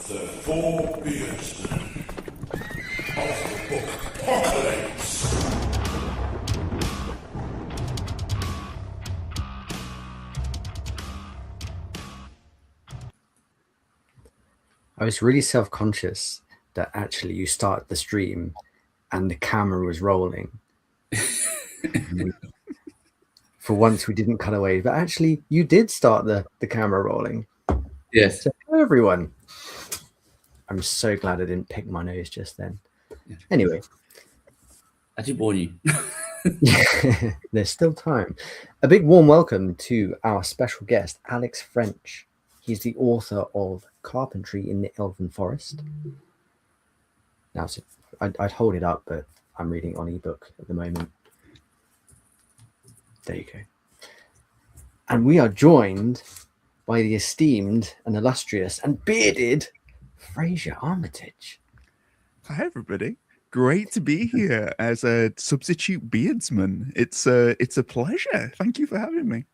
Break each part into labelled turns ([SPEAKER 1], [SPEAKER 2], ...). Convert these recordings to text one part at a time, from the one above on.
[SPEAKER 1] The four Beardsmen of the book Apocalypse.
[SPEAKER 2] I was really self-conscious that actually you started the stream and the camera was rolling. For once we didn't cut away, but actually you did start the camera rolling.
[SPEAKER 3] Yes.
[SPEAKER 2] So hello everyone. I'm so glad I didn't pick my nose just then. Yeah. Anyway.
[SPEAKER 3] I did warn you.
[SPEAKER 2] There's still time. A big warm welcome to our special guest, Alex French. He's the author of Carpentry in the Elven Forest. Now, so I'd hold it up, but I'm reading on ebook at the moment. There you go. And we are joined by the esteemed and illustrious and bearded Fraiser Armitage.
[SPEAKER 4] Hi, everybody. Great to be here as a substitute beardsman. It's a pleasure. Thank you for having me.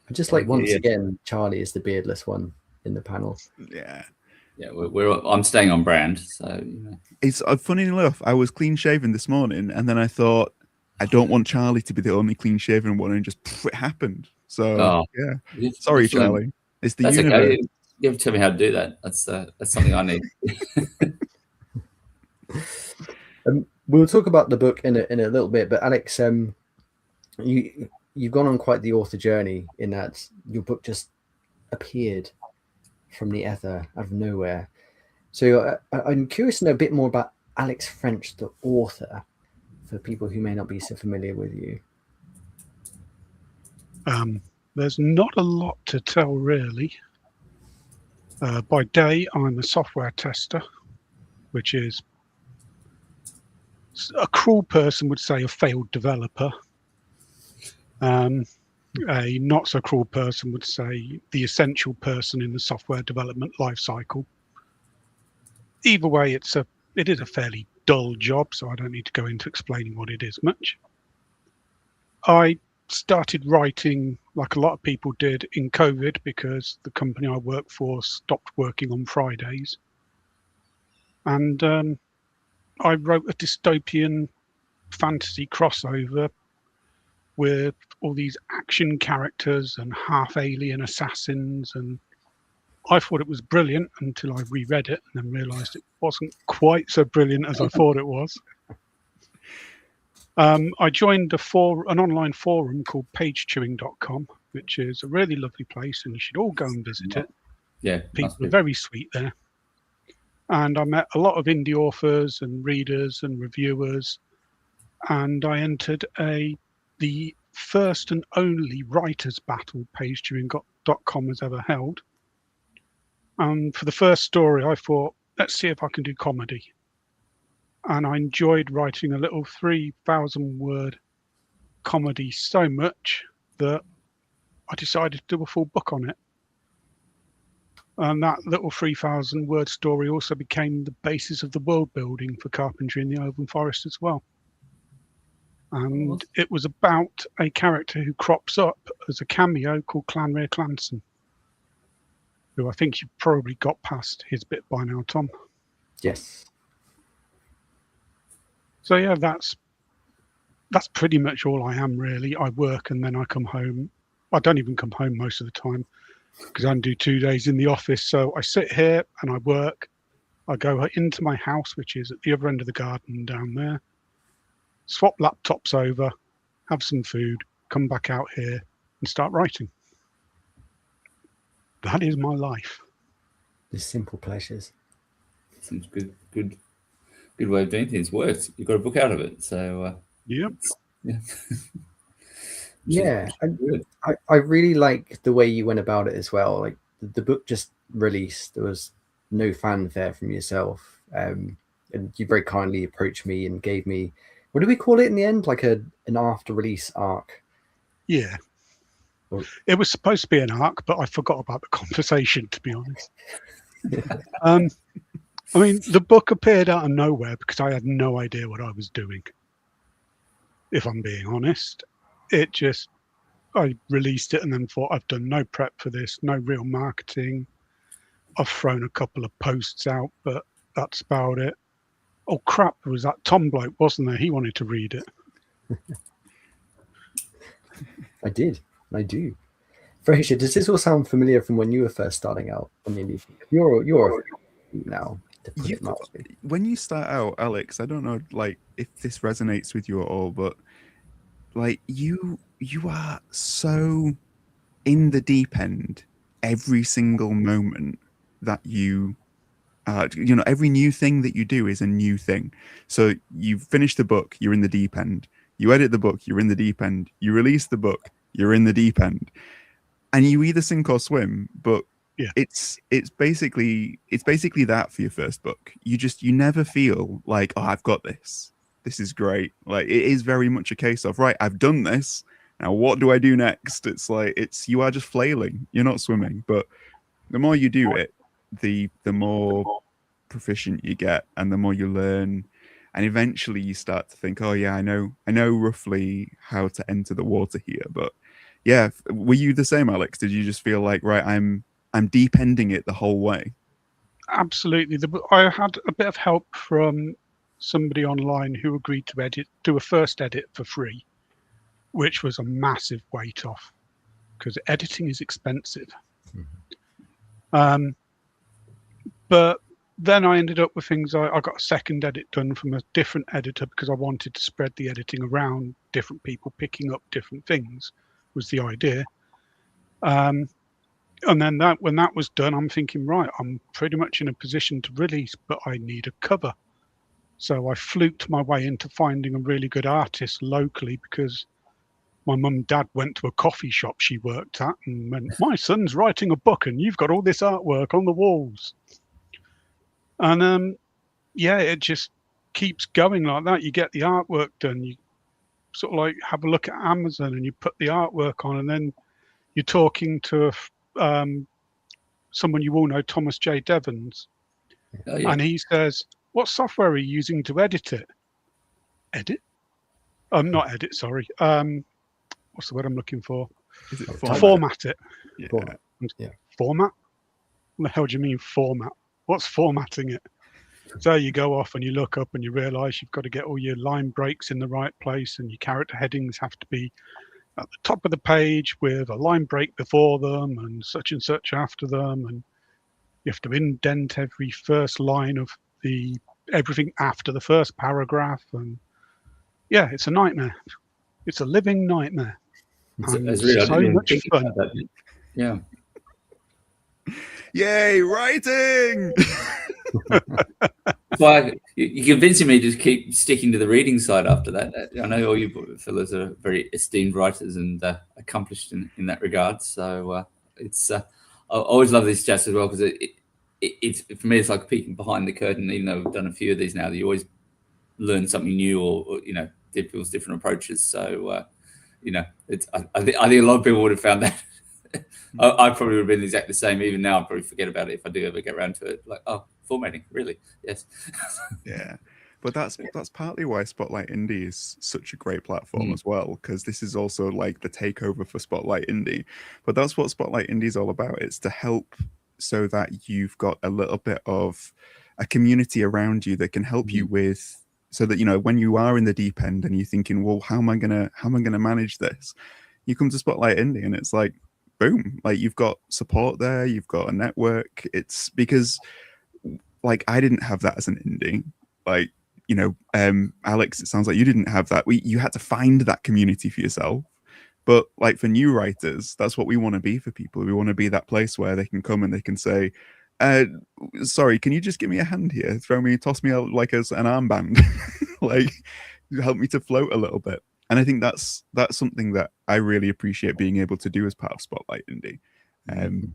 [SPEAKER 2] And just like once again, Charlie is the beardless one in the panel.
[SPEAKER 4] Yeah.
[SPEAKER 3] Yeah, I'm staying on brand, so you know.
[SPEAKER 4] It's funny enough. I was clean shaven this morning, and then I thought I don't want Charlie to be the only clean shaven one, and just it happened. So yeah, sorry, Charlie. It's the universe.
[SPEAKER 3] Okay. You have to tell me how to do that. That's something I need.
[SPEAKER 2] We'll talk about the book in a little bit, but Alex, you've gone on quite the author journey in that your book just appeared from the ether out of nowhere. So I'm curious to know a bit more about Alex French, the author, for people who may not be so familiar with you.
[SPEAKER 5] There's not a lot to tell, really. By day, I'm a software tester, which is, a cruel person would say, a failed developer. A not so cruel person would say the essential person in the software development life cycle. Either way, it is a fairly dull job, so I don't need to go into explaining what it is much. I started writing like a lot of people did in COVID because the company I work for stopped working on Fridays. And I wrote a dystopian fantasy crossover with all these action characters and half alien assassins, and I thought it was brilliant until I reread it and then realized it wasn't quite so brilliant as I thought it was. I joined an online forum called pagechewing.com, which is a really lovely place, and you should all go and visit it.
[SPEAKER 3] Yeah,
[SPEAKER 5] people are very sweet there. And I met a lot of indie authors and readers and reviewers, and I entered the first and only writers' battle pagechewing.com has ever held. And for the first story, I thought, let's see if I can do comedy. And I enjoyed writing a little 3,000-word comedy so much that I decided to do a full book on it. And that little 3,000-word story also became the basis of the world building for Carpentry in the Elven Forest as well. And it was about a character who crops up as a cameo called Clanrear Clanson, who I think you probably got past his bit by now, Tom.
[SPEAKER 2] Yes.
[SPEAKER 5] So yeah, that's pretty much all I am, really. I work and then I come home. I don't even come home most of the time because I do 2 days in the office. So I sit here and I work. I go into my house, which is at the other end of the garden down there, swap laptops over, have some food, come back out here and start writing. That is my life.
[SPEAKER 2] The simple pleasures.
[SPEAKER 3] Seems good way of doing things. Works. You got a book out of it, so
[SPEAKER 5] yep.
[SPEAKER 3] Yeah.
[SPEAKER 2] Yeah, I really like the way you went about it as well. Like the book just released, there was no fanfare from yourself, and you very kindly approached me and gave me, what do we call it in the end? Like an after release arc.
[SPEAKER 5] Yeah. It was supposed to be an arc, but I forgot about the conversation, to be honest. I mean, the book appeared out of nowhere because I had no idea what I was doing. If I'm being honest, I released it and then thought, I've done no prep for this, no real marketing, I've thrown a couple of posts out, but that's about it. Oh crap, there was that Tom bloke, wasn't there? He wanted to read it.
[SPEAKER 2] I do. Fraiser, does this all sound familiar from when you were first starting out on the indie? You're now, to put it mildly.
[SPEAKER 4] When you start out, Alex, I don't know like if this resonates with you at all, but like you are so in the deep end every single moment that you every new thing that you do is a new thing. So you finish the book, you're in the deep end. You edit the book, you're in the deep end. You release the book, you're in the deep end. And you either sink or swim, but
[SPEAKER 5] yeah,
[SPEAKER 4] it's basically that for your first book. You never feel like, oh, I've got this. This is great. Like it is very much a case of, right, I've done this. Now what do I do next? It's like you are just flailing. You're not swimming. But the more you do it, the more proficient you get and the more you learn. And eventually you start to think, oh yeah, I know roughly how to enter the water here. But yeah, were you the same, Alex? Did you just feel like, right, I'm deep ending it the whole way?
[SPEAKER 5] Absolutely. I had a bit of help from somebody online who agreed to do a first edit for free, which was a massive weight off because editing is expensive. But then I ended up with things. I got a second edit done from a different editor because I wanted to spread the editing around, different people picking up different things was the idea. And then when that was done, I'm thinking, right, I'm pretty much in a position to release, but I need a cover. So I fluked my way into finding a really good artist locally because my mum and dad went to a coffee shop she worked at and went, my son's writing a book and you've got all this artwork on the walls. And yeah, it just keeps going like that. You get the artwork done, you sort of like have a look at Amazon and you put the artwork on, and then you're talking to someone you all know, Thomas J. Devons.
[SPEAKER 3] Oh, yeah.
[SPEAKER 5] And he says, what software are you using to edit it? Edit? Not edit, sorry. What's the word I'm looking for?
[SPEAKER 4] Is it
[SPEAKER 5] Format it.
[SPEAKER 4] Yeah.
[SPEAKER 2] Yeah.
[SPEAKER 5] Format? What the hell do you mean format? What's formatting it? So you go off and you look up and you realize you've got to get all your line breaks in the right place and your character headings have to be at the top of the page with a line break before them and such after them, and you have to indent every first line of everything after the first paragraph. And yeah, it's a nightmare. It's a living nightmare.
[SPEAKER 3] It's really,
[SPEAKER 5] so much fun.
[SPEAKER 3] Yeah.
[SPEAKER 4] Yay, writing!
[SPEAKER 3] Well, you're convincing me to keep sticking to the reading side after that. I know all you fellas are very esteemed writers and accomplished in that regard. So it's I always love these chats as well because it's for me it's like peeking behind the curtain. Even though we've done a few of these now, you always learn something new or people's different approaches. So it's I think a lot of people would have found that. I probably would have been exactly the same. Even now, I'd probably forget about it if I do ever get around to it. Like, oh, formatting, really? Yes.
[SPEAKER 4] Yeah, but that's partly why Spotlight Indie is such a great platform as well, because this is also like the takeover for Spotlight Indie. But that's what Spotlight Indie is all about. It's to help so that you've got a little bit of a community around you that can help you with, so that when you are in the deep end and you're thinking, well, how am I gonna manage this? You come to Spotlight Indie and it's like, boom, like you've got support there, you've got a network. It's because like I didn't have that as an indie. Like, Alex, it sounds like you didn't have that. You had to find that community for yourself. But like for new writers, that's what we want to be for people. We want to be that place where they can come and they can say, sorry, can you just give me a hand here? Toss me out like as an armband, like help me to float a little bit. And I think that's something that I really appreciate being able to do as part of Spotlight Indie.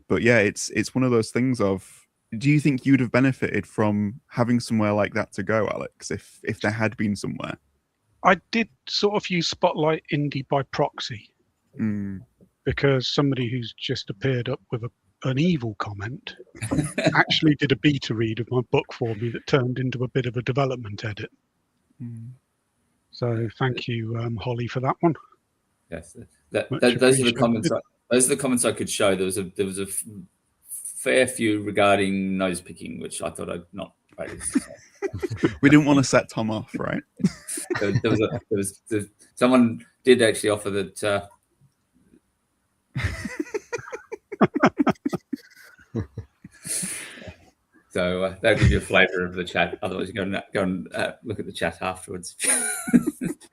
[SPEAKER 4] But yeah, it's one of those things of, do you think you'd have benefited from having somewhere like that to go, Alex, if there had been somewhere?
[SPEAKER 5] I did sort of use Spotlight Indie by proxy because somebody who's just appeared up with an evil comment actually did a beta read of my book for me that turned into a bit of a development edit. So thank you, Holly, for that one.
[SPEAKER 3] Yes, those are the comments. Those are the comments I could show. There was a fair few regarding nose picking, which I thought I'd not raise.
[SPEAKER 4] We didn't want to set Tom off, right?
[SPEAKER 3] Someone did actually offer that. So that'll give you a flavour of the chat. Otherwise, you go and look at the chat afterwards.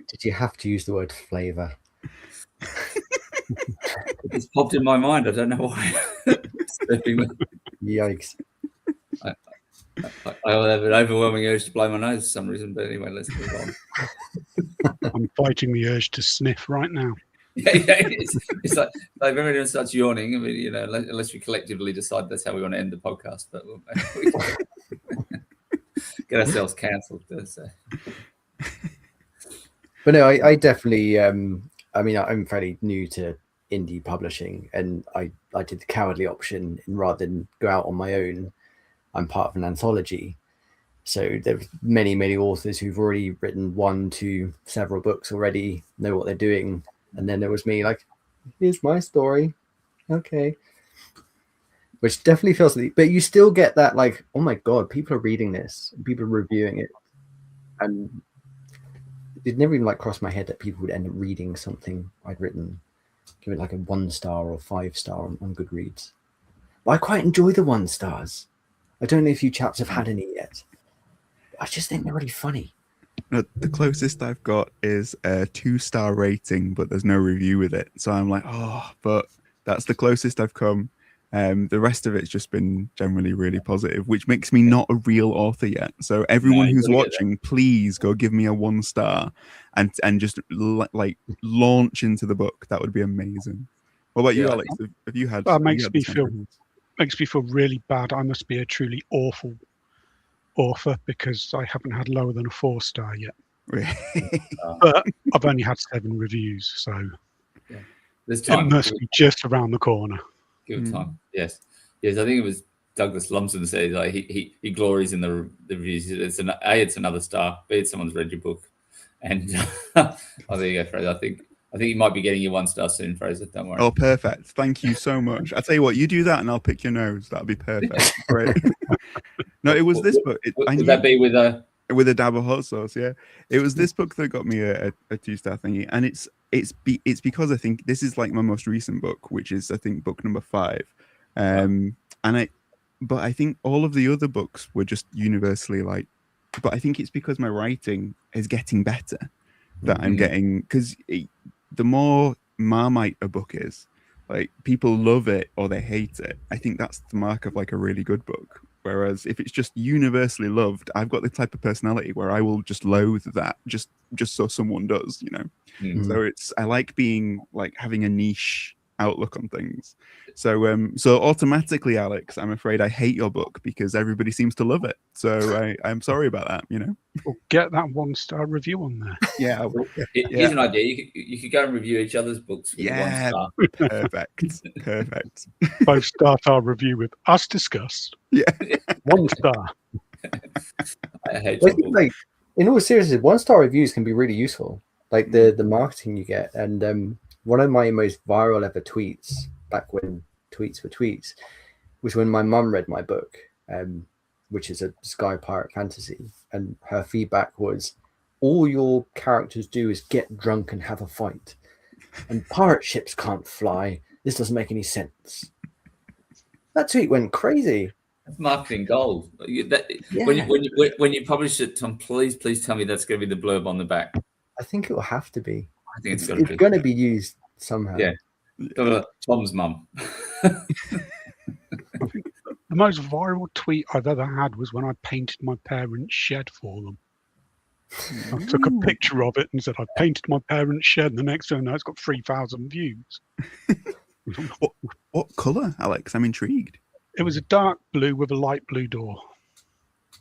[SPEAKER 2] Did you have to use the word flavour?
[SPEAKER 3] It just popped in my mind. I don't know why.
[SPEAKER 2] Yikes.
[SPEAKER 3] I have an overwhelming urge to blow my nose for some reason. But anyway, let's move on.
[SPEAKER 5] I'm fighting the urge to sniff right now.
[SPEAKER 3] Yeah, it's like if everyone starts yawning. I mean, unless we collectively decide that's how we want to end the podcast, but we'll get ourselves cancelled. So.
[SPEAKER 2] But no, I definitely. I mean, I'm fairly new to indie publishing, and I did the cowardly option, and rather than go out on my own, I'm part of an anthology. So there's many authors who've already written 1 to several books already, know what they're doing. And then there was me like, here's my story. Okay. Which definitely feels like, but you still get that like, oh my God, people are reading this, people are reviewing it. And it never even like crossed my head that people would end up reading something I'd written, give it like a 1-star or 5-star on Goodreads. But I quite enjoy the 1 stars. I don't know if you chaps have had any yet. I just think they're really funny.
[SPEAKER 4] No, the closest I've got is a 2-star rating, but there's no review with it. So I'm like, but that's the closest I've come. The rest of it's just been generally really positive, which makes me not a real author yet. So everyone who's watching, please go give me a 1-star and just like launch into the book. That would be amazing. What about you, Alex? Have you had?
[SPEAKER 5] That makes me feel really bad. I must be a truly awful author because I haven't had lower than a 4-star yet. But I've only had 7 reviews, so
[SPEAKER 3] there's time.
[SPEAKER 5] It must be just around the corner.
[SPEAKER 3] Give it time. Yes. I think it was Douglas Lumsden said like he glories in the reviews. It's another star. B, it's someone's read your book, and there you go, Fraser. I think you might be getting your 1-star soon, Fraser. Don't worry.
[SPEAKER 4] Oh, perfect. Thank you so much. I'll tell you what, you do that and I'll pick your nose. That'll be perfect. Great. No, it was this book.
[SPEAKER 3] Would that be with
[SPEAKER 4] a dab of hot sauce? Yeah, it was this book that got me a 2-star thingy, and it's because I think this is like my most recent book, which is I think book number 5, but I think all of the other books were just universally like, but I think it's because my writing is getting better that I'm getting, because the more Marmite a book is, like people love it or they hate it. I think that's the mark of like a really good book. Whereas if it's just universally loved, I've got the type of personality where I will just loathe that just so someone does, So I like being like having a niche outlook on things. So so automatically, Alex, I'm afraid I hate your book because everybody seems to love it. So I'm sorry about that,
[SPEAKER 5] Well, get that 1-star review on there.
[SPEAKER 4] Yeah.
[SPEAKER 3] Here's an idea. You could go and review each other's books with 1 star.
[SPEAKER 4] Perfect.
[SPEAKER 5] Both start our review with us discussed.
[SPEAKER 4] Yeah.
[SPEAKER 5] 1 star.
[SPEAKER 3] I hate
[SPEAKER 2] Well,
[SPEAKER 3] your book.
[SPEAKER 2] like, in all seriousness, 1-star reviews can be really useful. Like the marketing you get. And one of my most viral ever tweets, back when tweets were tweets, was when my mum read my book, which is a Sky Pirate Fantasy. And her feedback was, all your characters do is get drunk and have a fight. And pirate ships can't fly. This doesn't make any sense. That tweet went crazy.
[SPEAKER 3] That's marketing gold. When you publish it, Tom, please tell me that's going to be the blurb on the back.
[SPEAKER 2] I think it will have to be.
[SPEAKER 3] I think it's
[SPEAKER 2] going to be used somehow.
[SPEAKER 3] Yeah. Tom's mum.
[SPEAKER 5] The most viral tweet I've ever had was when I painted my parents' shed for them. I took a picture of it and said, I painted my parents' shed, and the next thing I know, it's got 3,000 views.
[SPEAKER 4] What colour, Alex? I'm intrigued.
[SPEAKER 5] It was a dark blue with a light blue door.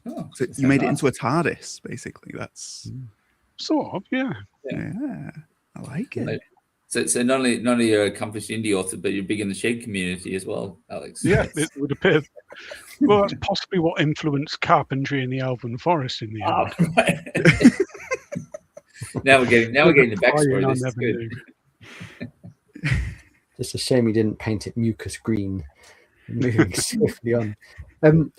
[SPEAKER 3] Oh,
[SPEAKER 4] So you made it into a TARDIS, basically. That's
[SPEAKER 5] Sort of, yeah.
[SPEAKER 4] yeah. I like it.
[SPEAKER 3] So not only you're an accomplished indie author, but you're big in the shed community as well, Alex.
[SPEAKER 5] Yeah, it would appear. Well, that's possibly what influenced carpentry in the Elven Forest in the end.
[SPEAKER 3] Right. now we're getting the backstory. This is good.
[SPEAKER 2] Just a shame he didn't paint it mucus green. moving swiftly on.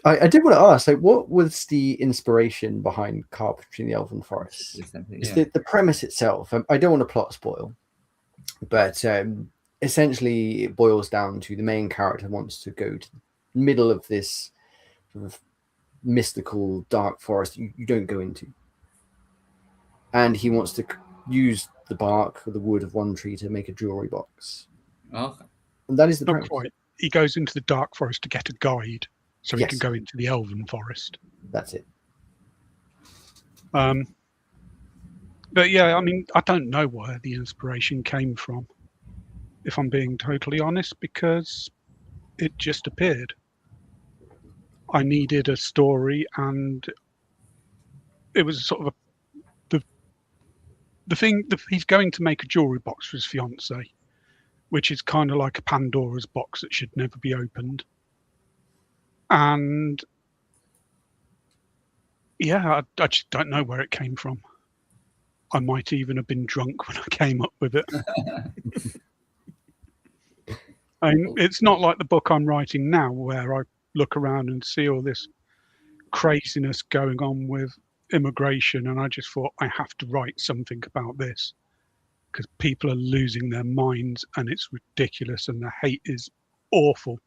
[SPEAKER 2] I did want to ask, like, what was the inspiration behind Carpentry in the Elven Forest? It's the premise itself. I don't want to plot spoil, but essentially it boils down to the main character wants to go to the middle of this sort of mystical dark forest you don't go into, and he wants to use the bark or the wood of one tree to make a jewelry box.
[SPEAKER 3] Okay.
[SPEAKER 2] And that is the
[SPEAKER 5] Not
[SPEAKER 2] premise.
[SPEAKER 5] quite. He goes into the dark forest to get a guide, so he
[SPEAKER 2] Yes.
[SPEAKER 5] can go into the elven forest.
[SPEAKER 2] That's it.
[SPEAKER 5] But yeah, I mean, I don't know where the inspiration came from, if I'm being totally honest, because it just appeared. I needed a story, and it was sort of the thing. He's going to make a jewelry box for his fiance, which is kind of like a Pandora's box that should never be opened. And yeah, I just don't know where it came from. I might even have been drunk when I came up with it. And it's not like the book I'm writing now, where I look around and see all this craziness going on with immigration, and I just thought, I have to write something about this because people are losing their minds and it's ridiculous and the hate is awful.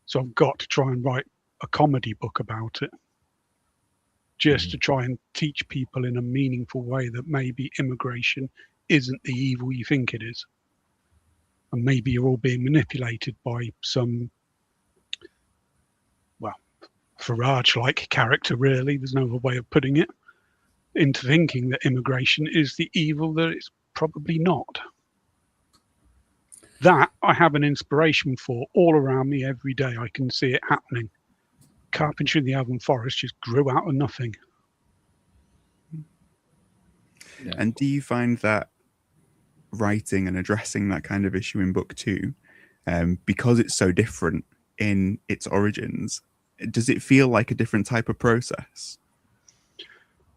[SPEAKER 5] So I've got to try and write a comedy book about it, just to try and teach people in a meaningful way that maybe immigration isn't the evil you think it is. And maybe you're all being manipulated by some, well, Farage-like character, really, there's no other way of putting it, into thinking that immigration is the evil that it's probably not. That I have an inspiration for all around me every day. I can see it happening. Carpentry in the Elven Forest just grew out of nothing.
[SPEAKER 3] Yeah.
[SPEAKER 4] And do you find that writing and addressing that kind of issue in book 2, because it's so different in its origins, does it feel like a different type of process?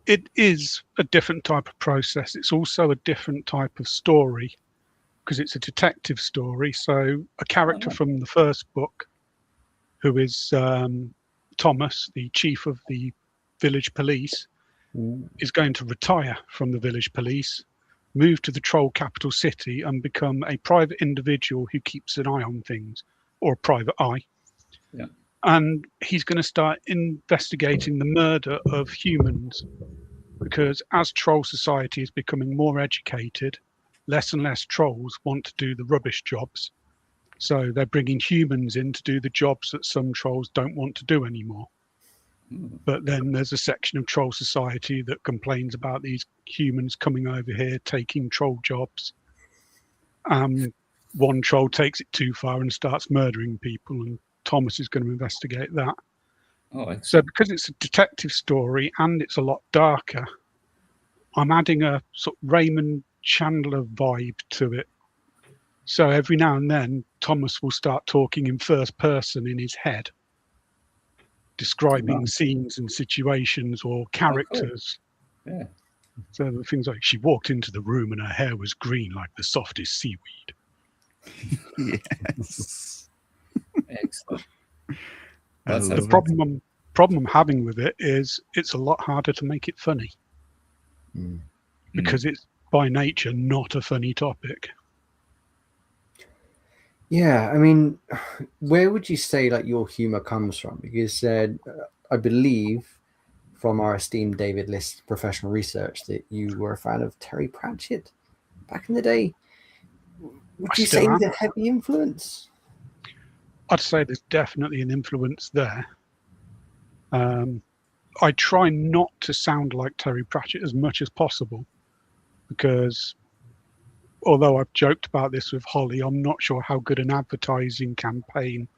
[SPEAKER 5] It is a different type of process. It's also a different type of story because it's a detective story. So a character from the first book, who is Thomas, the chief of the village police, is going to retire from the village police, move to the troll capital city and become a private individual who keeps an eye on things, or a private eye.
[SPEAKER 3] Yeah.
[SPEAKER 5] And he's going to start investigating the murder of humans, because as troll society is becoming more educated, less and less trolls want to do the rubbish jobs. So they're bringing humans in to do the jobs that some trolls don't want to do anymore. But then there's a section of troll society that complains about these humans coming over here taking troll jobs. One troll takes it too far and starts murdering people, and Thomas is going to investigate that. So because it's a detective story and it's a lot darker, I'm adding a sort of Raymond Chandler vibe to it. So every now and then, Thomas will start talking in first person in his head, describing scenes and situations or characters.
[SPEAKER 3] Yeah.
[SPEAKER 5] So the things like, she walked into the room and her hair was green like the softest seaweed.
[SPEAKER 4] Yes.
[SPEAKER 3] Excellent.
[SPEAKER 5] The problem I'm having with it is it's a lot harder to make it funny because it's by nature not a funny topic.
[SPEAKER 2] Yeah, I mean, where would you say like your humor comes from? Because I believe from our esteemed David List professional research that you were a fan of Terry Pratchett back in the day. Would you say he's a heavy influence?
[SPEAKER 5] I'd say there's definitely an influence there. I try not to sound like Terry Pratchett as much as possible because although I've joked about this with Holly, I'm not sure how good an advertising campaign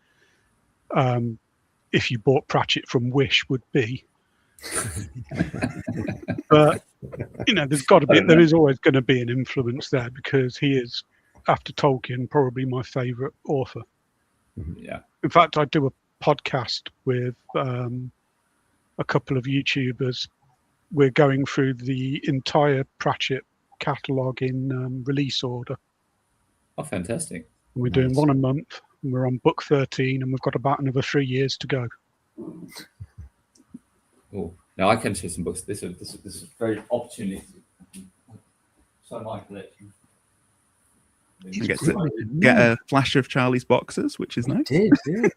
[SPEAKER 5] if you bought Pratchett from Wish would be. But you know, there is always going to be an influence there because he is, after Tolkien, probably my favorite author.
[SPEAKER 3] Yeah.
[SPEAKER 5] In fact, I do a podcast with a couple of YouTubers. We're going through the entire Pratchett catalogue in release order.
[SPEAKER 3] Oh, fantastic.
[SPEAKER 5] We're doing one a month, We're on book 13, and we've got about another 3 years to go.
[SPEAKER 3] Oh, now I can share some books. This is very opportunistic. So my collection.
[SPEAKER 4] You get a flash of Charlie's boxes, which is nice.
[SPEAKER 2] Did, yeah.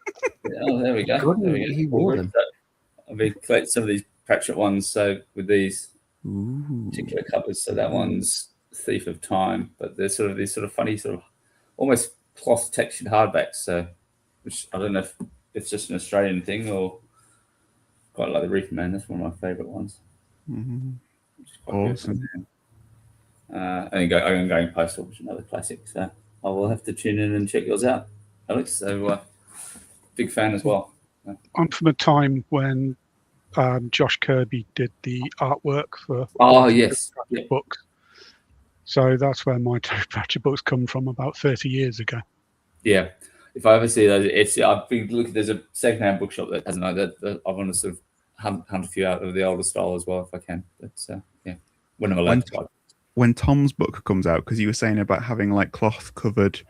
[SPEAKER 3] Oh, there we go.
[SPEAKER 2] God,
[SPEAKER 3] There we go.
[SPEAKER 2] he wore them.
[SPEAKER 3] I've been collecting some of these Pratchett ones. So with these particular covers, so that one's Thief of Time, but there's sort of these sort of funny, sort of almost cloth textured hardbacks. So, which I don't know if it's just an Australian thing or quite like the Reef Man. That's one of my favourite ones.
[SPEAKER 4] Awesome.
[SPEAKER 3] And then I'm going Postal, which is another classic. So I will have to tune in and check yours out, Alex. So big fan as well.
[SPEAKER 5] I'm from a time when Josh Kirby did the artwork for
[SPEAKER 3] yes,
[SPEAKER 5] books. So that's where my Pratchett books come from about 30 years ago.
[SPEAKER 3] Yeah. If I ever see those, I've been looking. There's a secondhand bookshop that hasn't that I want to sort of hunt a few out of the older style as well if I can. But yeah, when I'm allowed to buy.
[SPEAKER 4] When Tom's book comes out, because you were saying about having like cloth covered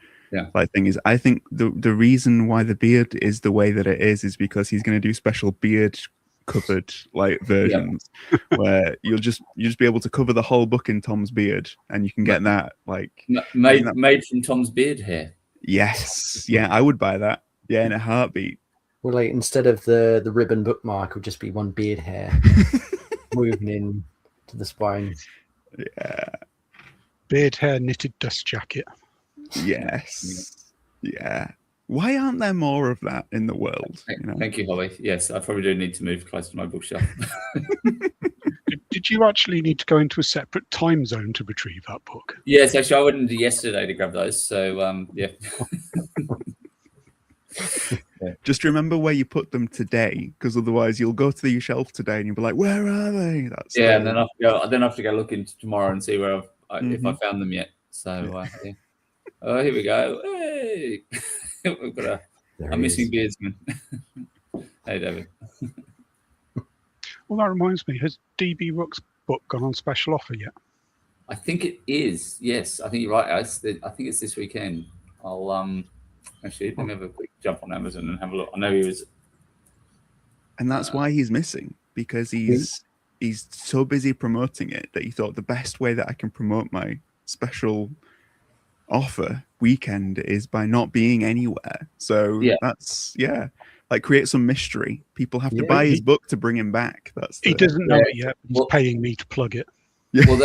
[SPEAKER 4] like thing, is I think the reason why the beard is the way that it is because he's going to do special beard covered like versions where you'll just be able to cover the whole book in Tom's beard, and you can get that like
[SPEAKER 3] made from Tom's beard hair.
[SPEAKER 4] Yes, yeah, I would buy that. Yeah, in a heartbeat.
[SPEAKER 2] Well, like instead of the ribbon bookmark, would just be one beard hair moving in to the spine.
[SPEAKER 4] Yeah.
[SPEAKER 5] Beard hair knitted dust jacket.
[SPEAKER 4] Yes. Yeah. Why aren't there more of that in the world?
[SPEAKER 3] Thank you, Holly. Yes, I probably do need to move close to my bookshelf.
[SPEAKER 5] Did you actually need to go into a separate time zone to retrieve that book?
[SPEAKER 3] Yes, actually, I went into yesterday to grab those. So, yeah.
[SPEAKER 4] Just remember where you put them today, because otherwise you'll go to your shelf today and you'll be like, "Where are they?" That's
[SPEAKER 3] and then I have to go look into tomorrow and see where if I found them yet. So, yeah. Oh, here we go. Hey, we've got a missing beardsman. Hey, David.
[SPEAKER 5] Well, that reminds me. Has DB Rook's book gone on special offer yet?
[SPEAKER 3] I think it is. Yes, I think you're right. I think it's this weekend. I'll actually let me have a quick jump on Amazon and have a look. I know he was,
[SPEAKER 4] and that's why he's missing, because he's so busy promoting it that he thought the best way that I can promote my special offer weekend is by not being anywhere. So that's like create some mystery. People have to buy his book to bring him back.
[SPEAKER 5] He doesn't know it yet. He's paying me to plug it.
[SPEAKER 4] Yeah.
[SPEAKER 3] Well,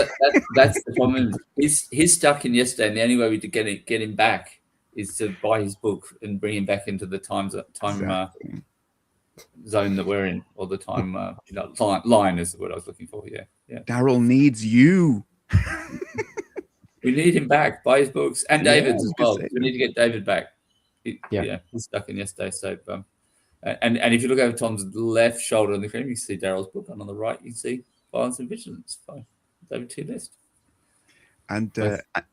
[SPEAKER 3] that's the problem. He's stuck in yesterday, and the only way we could get him back is to buy his book and bring him back into the time zone that we're in, or the time line is the word I was looking for. Yeah.
[SPEAKER 4] Daryl needs you.
[SPEAKER 3] We need him back. Buy his books and David's as well. We need to get David back. He's stuck in yesterday. So, and if you look over Tom's left shoulder on the screen, you can see Daryl's book, and on the right you can see Violence and Vigilance by David T. List. And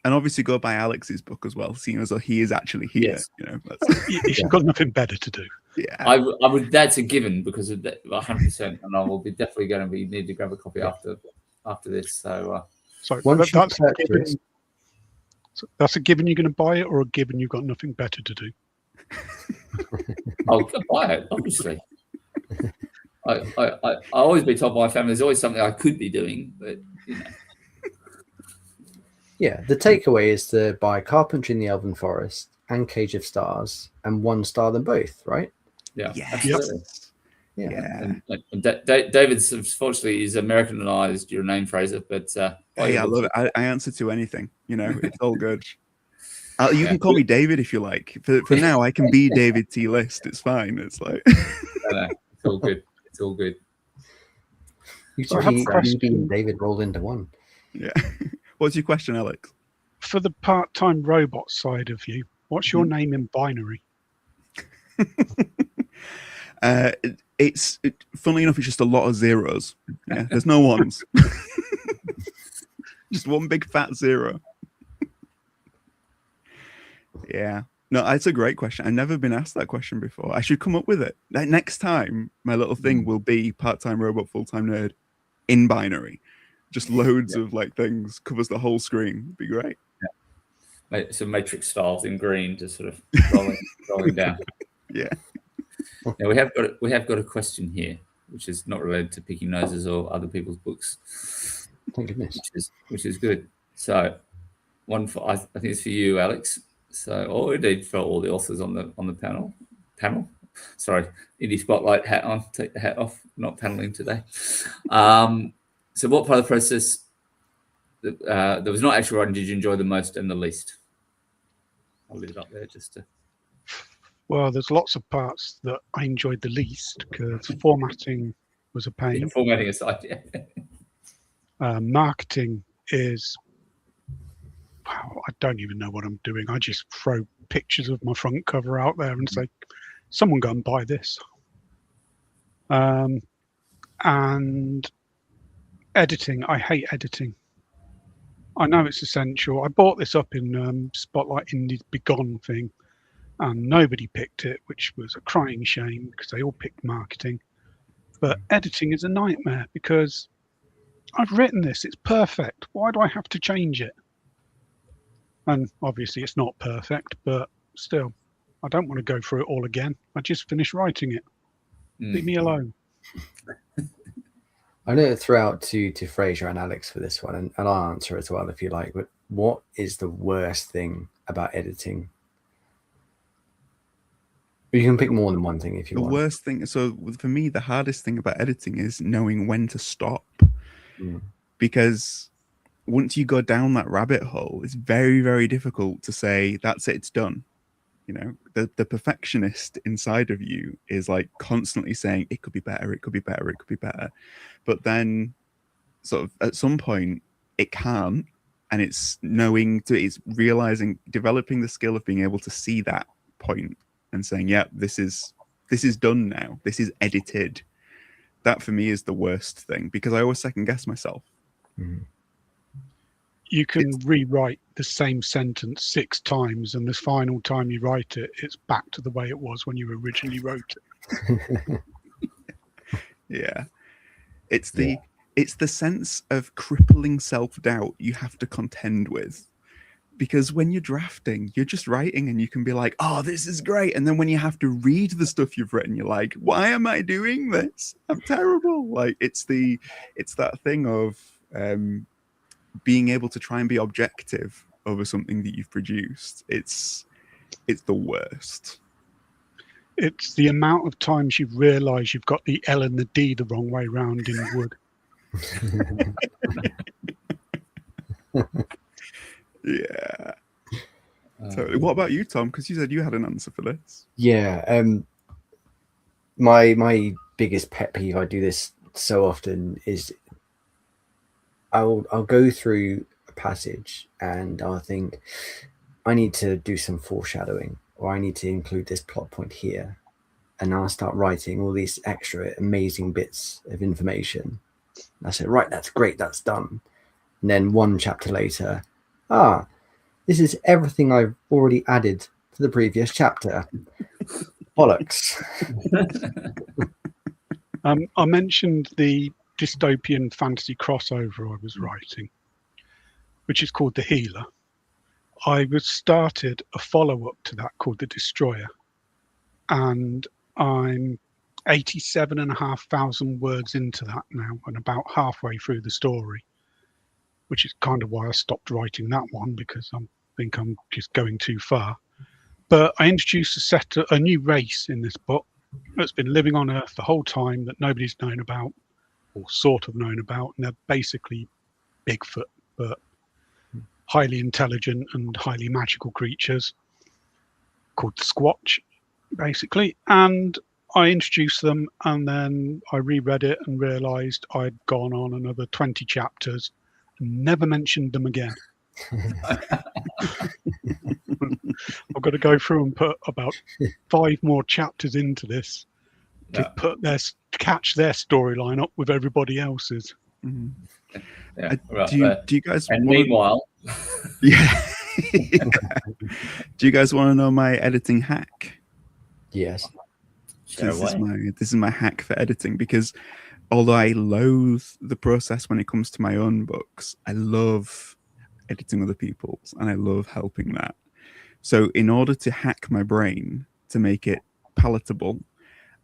[SPEAKER 4] obviously go buy Alex's book as well, seeing as though he is actually here.
[SPEAKER 3] Yes.
[SPEAKER 5] He's got nothing better to do.
[SPEAKER 4] Yeah,
[SPEAKER 3] I would. That's a given, because of that, 100%. And I will be definitely going to need to grab a copy after this. So,
[SPEAKER 5] that's a given. You're going to buy it, or a given you've got nothing better to do.
[SPEAKER 3] I'll buy it, obviously. I always be told by my family there's always something I could be doing, but
[SPEAKER 2] Yeah, the takeaway is to buy Carpentry in the Elven Forest and Cage of Stars, and one star them both, right?
[SPEAKER 3] Yeah,
[SPEAKER 2] absolutely.
[SPEAKER 3] Yeah. And David's, unfortunately, is Americanized your name, Fraiser, but
[SPEAKER 4] hey, I love it. I answer to anything. It's all good. You can call me David if you like. For now, I can be David T. List. It's fine. It's like
[SPEAKER 3] it's all good. It's all good.
[SPEAKER 2] You and David rolled into one.
[SPEAKER 4] Yeah. What's your question, Alex?
[SPEAKER 5] For the part-time robot side of you, what's your name in binary?
[SPEAKER 4] Funnily enough, it's just a lot of zeros. Yeah, there's no ones. Just one big fat zero. Yeah. No, it's a great question. I've never been asked that question before. I should come up with it. Next time, my little thing will be part-time robot, full-time nerd in binary. Just loads of like things, covers the whole screen. It'd be great.
[SPEAKER 3] some matrix styles in green, just sort of rolling down.
[SPEAKER 4] Yeah.
[SPEAKER 3] Now we have got a question here, which is not related to picking noses or other people's books.
[SPEAKER 2] Thank goodness.
[SPEAKER 3] Which is good. So one for I think it's for you, Alex. So, or indeed for all the authors on the panel. Sorry, indie spotlight hat on. Take the hat off. Not paneling today. So, what part of the process that was not actual writing did you enjoy the most and the least? I'll leave it up there just to.
[SPEAKER 5] Well, there's lots of parts that I enjoyed the least because formatting was a pain.
[SPEAKER 3] Yeah, formatting aside, yeah.
[SPEAKER 5] Marketing is, wow, I don't even know what I'm doing. I just throw pictures of my front cover out there and say, someone go and buy this. And editing, I hate editing. I know it's essential. I bought this up in Spotlight Indie's Begone thing, and nobody picked it, which was a crying shame because they all picked marketing. But editing is a nightmare because I've written this, it's perfect. Why do I have to change it? And obviously it's not perfect, but still, I don't want to go through it all again. I just finished writing it. Leave me alone.
[SPEAKER 2] I know threw out to Fraiser and Alex for this one, and I'll answer as well if you like. But what is the worst thing about editing? You can pick more than one thing if you want.
[SPEAKER 4] The worst thing. So for me, the hardest thing about editing is knowing when to stop, because once you go down that rabbit hole, it's very, very difficult to say that's it, it's done. You know, the perfectionist inside of you is like constantly saying it could be better, it could be better, it could be better. But then sort of at some point it can't, and it's realizing, developing the skill of being able to see that point and saying, yeah, this is done now. This is edited. That for me is the worst thing because I always second guess myself.
[SPEAKER 2] Mm-hmm.
[SPEAKER 5] You can rewrite the same sentence 6 times, and this final time you write it, it's back to the way it was when you originally wrote it.
[SPEAKER 4] Yeah. It's the sense of crippling self-doubt you have to contend with. Because when you're drafting, you're just writing and you can be like, oh, this is great. And then when you have to read the stuff you've written, you're like, why am I doing this? I'm terrible. Like it's that thing of being able to try and be objective over something that you've produced. It's the worst.
[SPEAKER 5] It's the amount of times you realise you've got the L and the D the wrong way round in Wood.
[SPEAKER 4] Yeah. Totally. What about you, Tom? Because you said you had an answer for this.
[SPEAKER 2] Yeah. My biggest pet peeve, I do this so often, is I'll go through a passage and I'll think I need to do some foreshadowing, or I need to include this plot point here, and I'll start writing all these extra amazing bits of information. And I say, right, that's great, that's done. And then one chapter later, this is everything I've already added to the previous chapter. Bollocks.
[SPEAKER 5] I mentioned the dystopian fantasy crossover I was writing, which is called The Healer. I started a follow-up to that called The Destroyer, and I'm 87,500 words into that now and about halfway through the story, which is kind of why I stopped writing that one, because I think I'm just going too far. But I introduced a new race in this book that's been living on Earth the whole time that nobody's known about, or sort of known about, and they're basically Bigfoot, but highly intelligent and highly magical creatures called the Squatch, basically. And I introduced them, and then I reread it and realised I'd gone on another 20 chapters and never mentioned them again. I've got to go through and put about 5 more chapters into this to catch their storyline up with everybody else's.
[SPEAKER 4] Mm-hmm.
[SPEAKER 3] Yeah,
[SPEAKER 4] do you guys?
[SPEAKER 3] And meanwhile,
[SPEAKER 4] yeah. Do you guys want to know my editing hack?
[SPEAKER 2] Yes.
[SPEAKER 4] This is my hack for editing, because although I loathe the process when it comes to my own books, I love editing other people's, and I love helping that. So in order to hack my brain to make it palatable,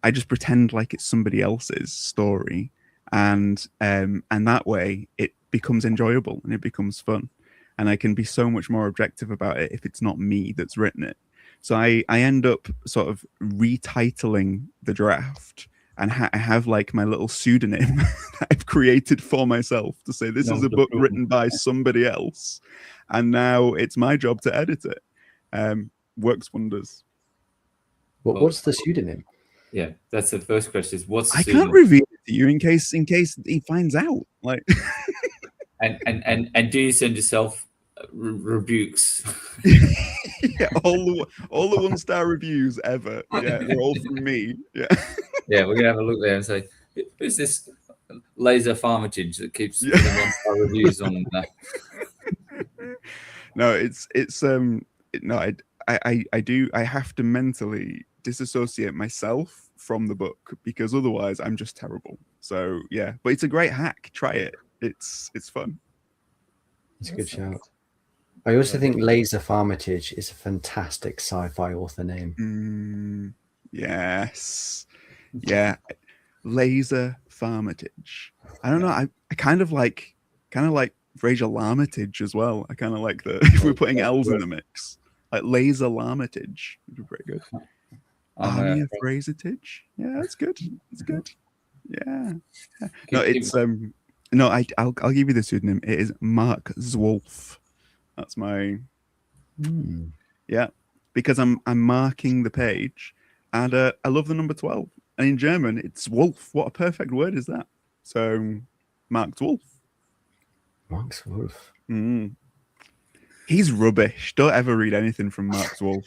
[SPEAKER 4] I just pretend like it's somebody else's story, and that way it becomes enjoyable and it becomes fun, and I can be so much more objective about it if it's not me that's written it. So I end up sort of retitling the draft, and I have like my little pseudonym that I've created for myself to say this is a book written by somebody else, and now it's my job to edit it. Works wonders.
[SPEAKER 2] What's the pseudonym?
[SPEAKER 3] Yeah, that's the first question. Is what's the
[SPEAKER 4] I
[SPEAKER 3] pseudonym?
[SPEAKER 4] can't reveal it to you in case he finds out. Like,
[SPEAKER 3] and do you send yourself rebukes?
[SPEAKER 4] yeah, all the 1-star reviews ever. Yeah, they're all from me. Yeah,
[SPEAKER 3] yeah, we're gonna have a look there and say, who's this laser Armitage that keeps putting 1-star reviews on?
[SPEAKER 4] No, I have to mentally disassociate myself from the book, because otherwise I'm just terrible. So yeah, but it's a great hack. Try it. It's fun.
[SPEAKER 2] It's a good shout. I also think Laser Armitage is a fantastic sci-fi author name.
[SPEAKER 4] Yes. Yeah. Laser Armitage. I don't know. I kind of like Fraiser Armitage as well. I kind of like the if we're putting L's in the mix. Like Laser Armitage would be pretty good. Army of Fraisertage. Yeah, that's good. That's good. Yeah. No, it's no, I'll give you the pseudonym. It is Mark Zwolf. That's my yeah, because I'm marking the page, and I love the number 12. And in German, it's Wolf. What a perfect word is that? So, Mark Zwolf.
[SPEAKER 2] Mark Zwolf.
[SPEAKER 4] He's rubbish. Don't ever read anything from Mark Zwolf.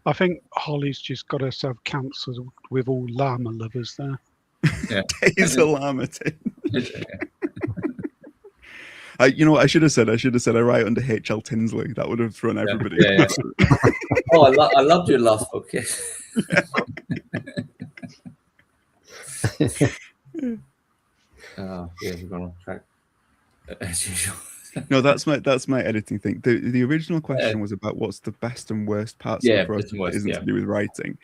[SPEAKER 5] I think Holly's just got herself cancelled with all llama lovers there.
[SPEAKER 3] Yeah.
[SPEAKER 4] He's a llama. You know what I should have said? I should have said I write under H.L. Tinsley. That would have thrown everybody.
[SPEAKER 3] Yeah. Oh, I loved your last book. Yeah. Yeah, we've gone off track as usual.
[SPEAKER 4] No, that's my editing thing. The original question was about what's the best and worst parts of the process that isn't to do with writing.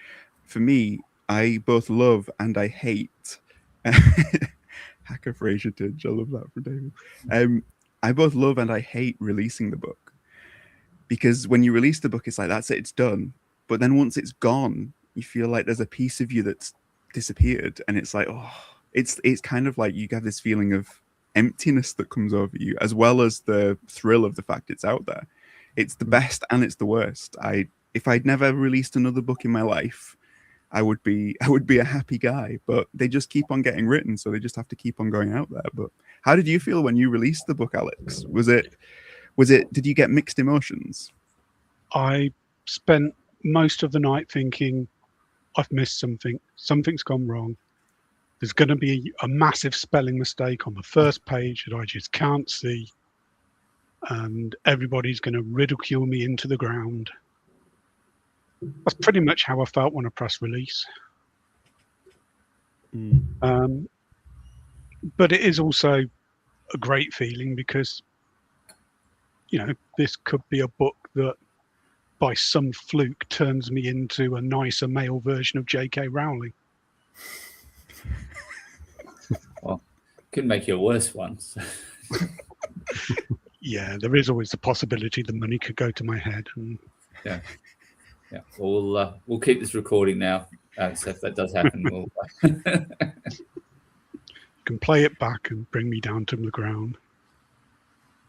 [SPEAKER 4] For me, I both love and I hate Hacker Fraisertage. I love that for David. I both love and I hate releasing the book, because when you release the book, it's like that's it, it's done. But then once it's gone, you feel like there's a piece of you that's disappeared, and it's like, oh, it's kind of like you have this feeling of emptiness that comes over you, as well as the thrill of the fact it's out there. It's the best and it's the worst. If I'd never released another book in my life, I would be a happy guy, but they just keep on getting written, so they just have to keep on going out there. But how did you feel when you released the book, Alex? Did you get mixed emotions?
[SPEAKER 5] I spent most of the night thinking, I've missed something. Something's gone wrong. There's going to be a massive spelling mistake on the first page that I just can't see, and everybody's going to ridicule me into the ground. That's pretty much how I felt when I pressed release. But it is also a great feeling because, this could be a book that by some fluke turns me into a nicer male version of J.K. Rowling.
[SPEAKER 3] Well, could make you a worse one. So.
[SPEAKER 5] Yeah, there is always the possibility the money could go to my head. And
[SPEAKER 3] yeah. We'll keep this recording now. So if that does happen, we'll
[SPEAKER 5] can play it back and bring me down to the ground.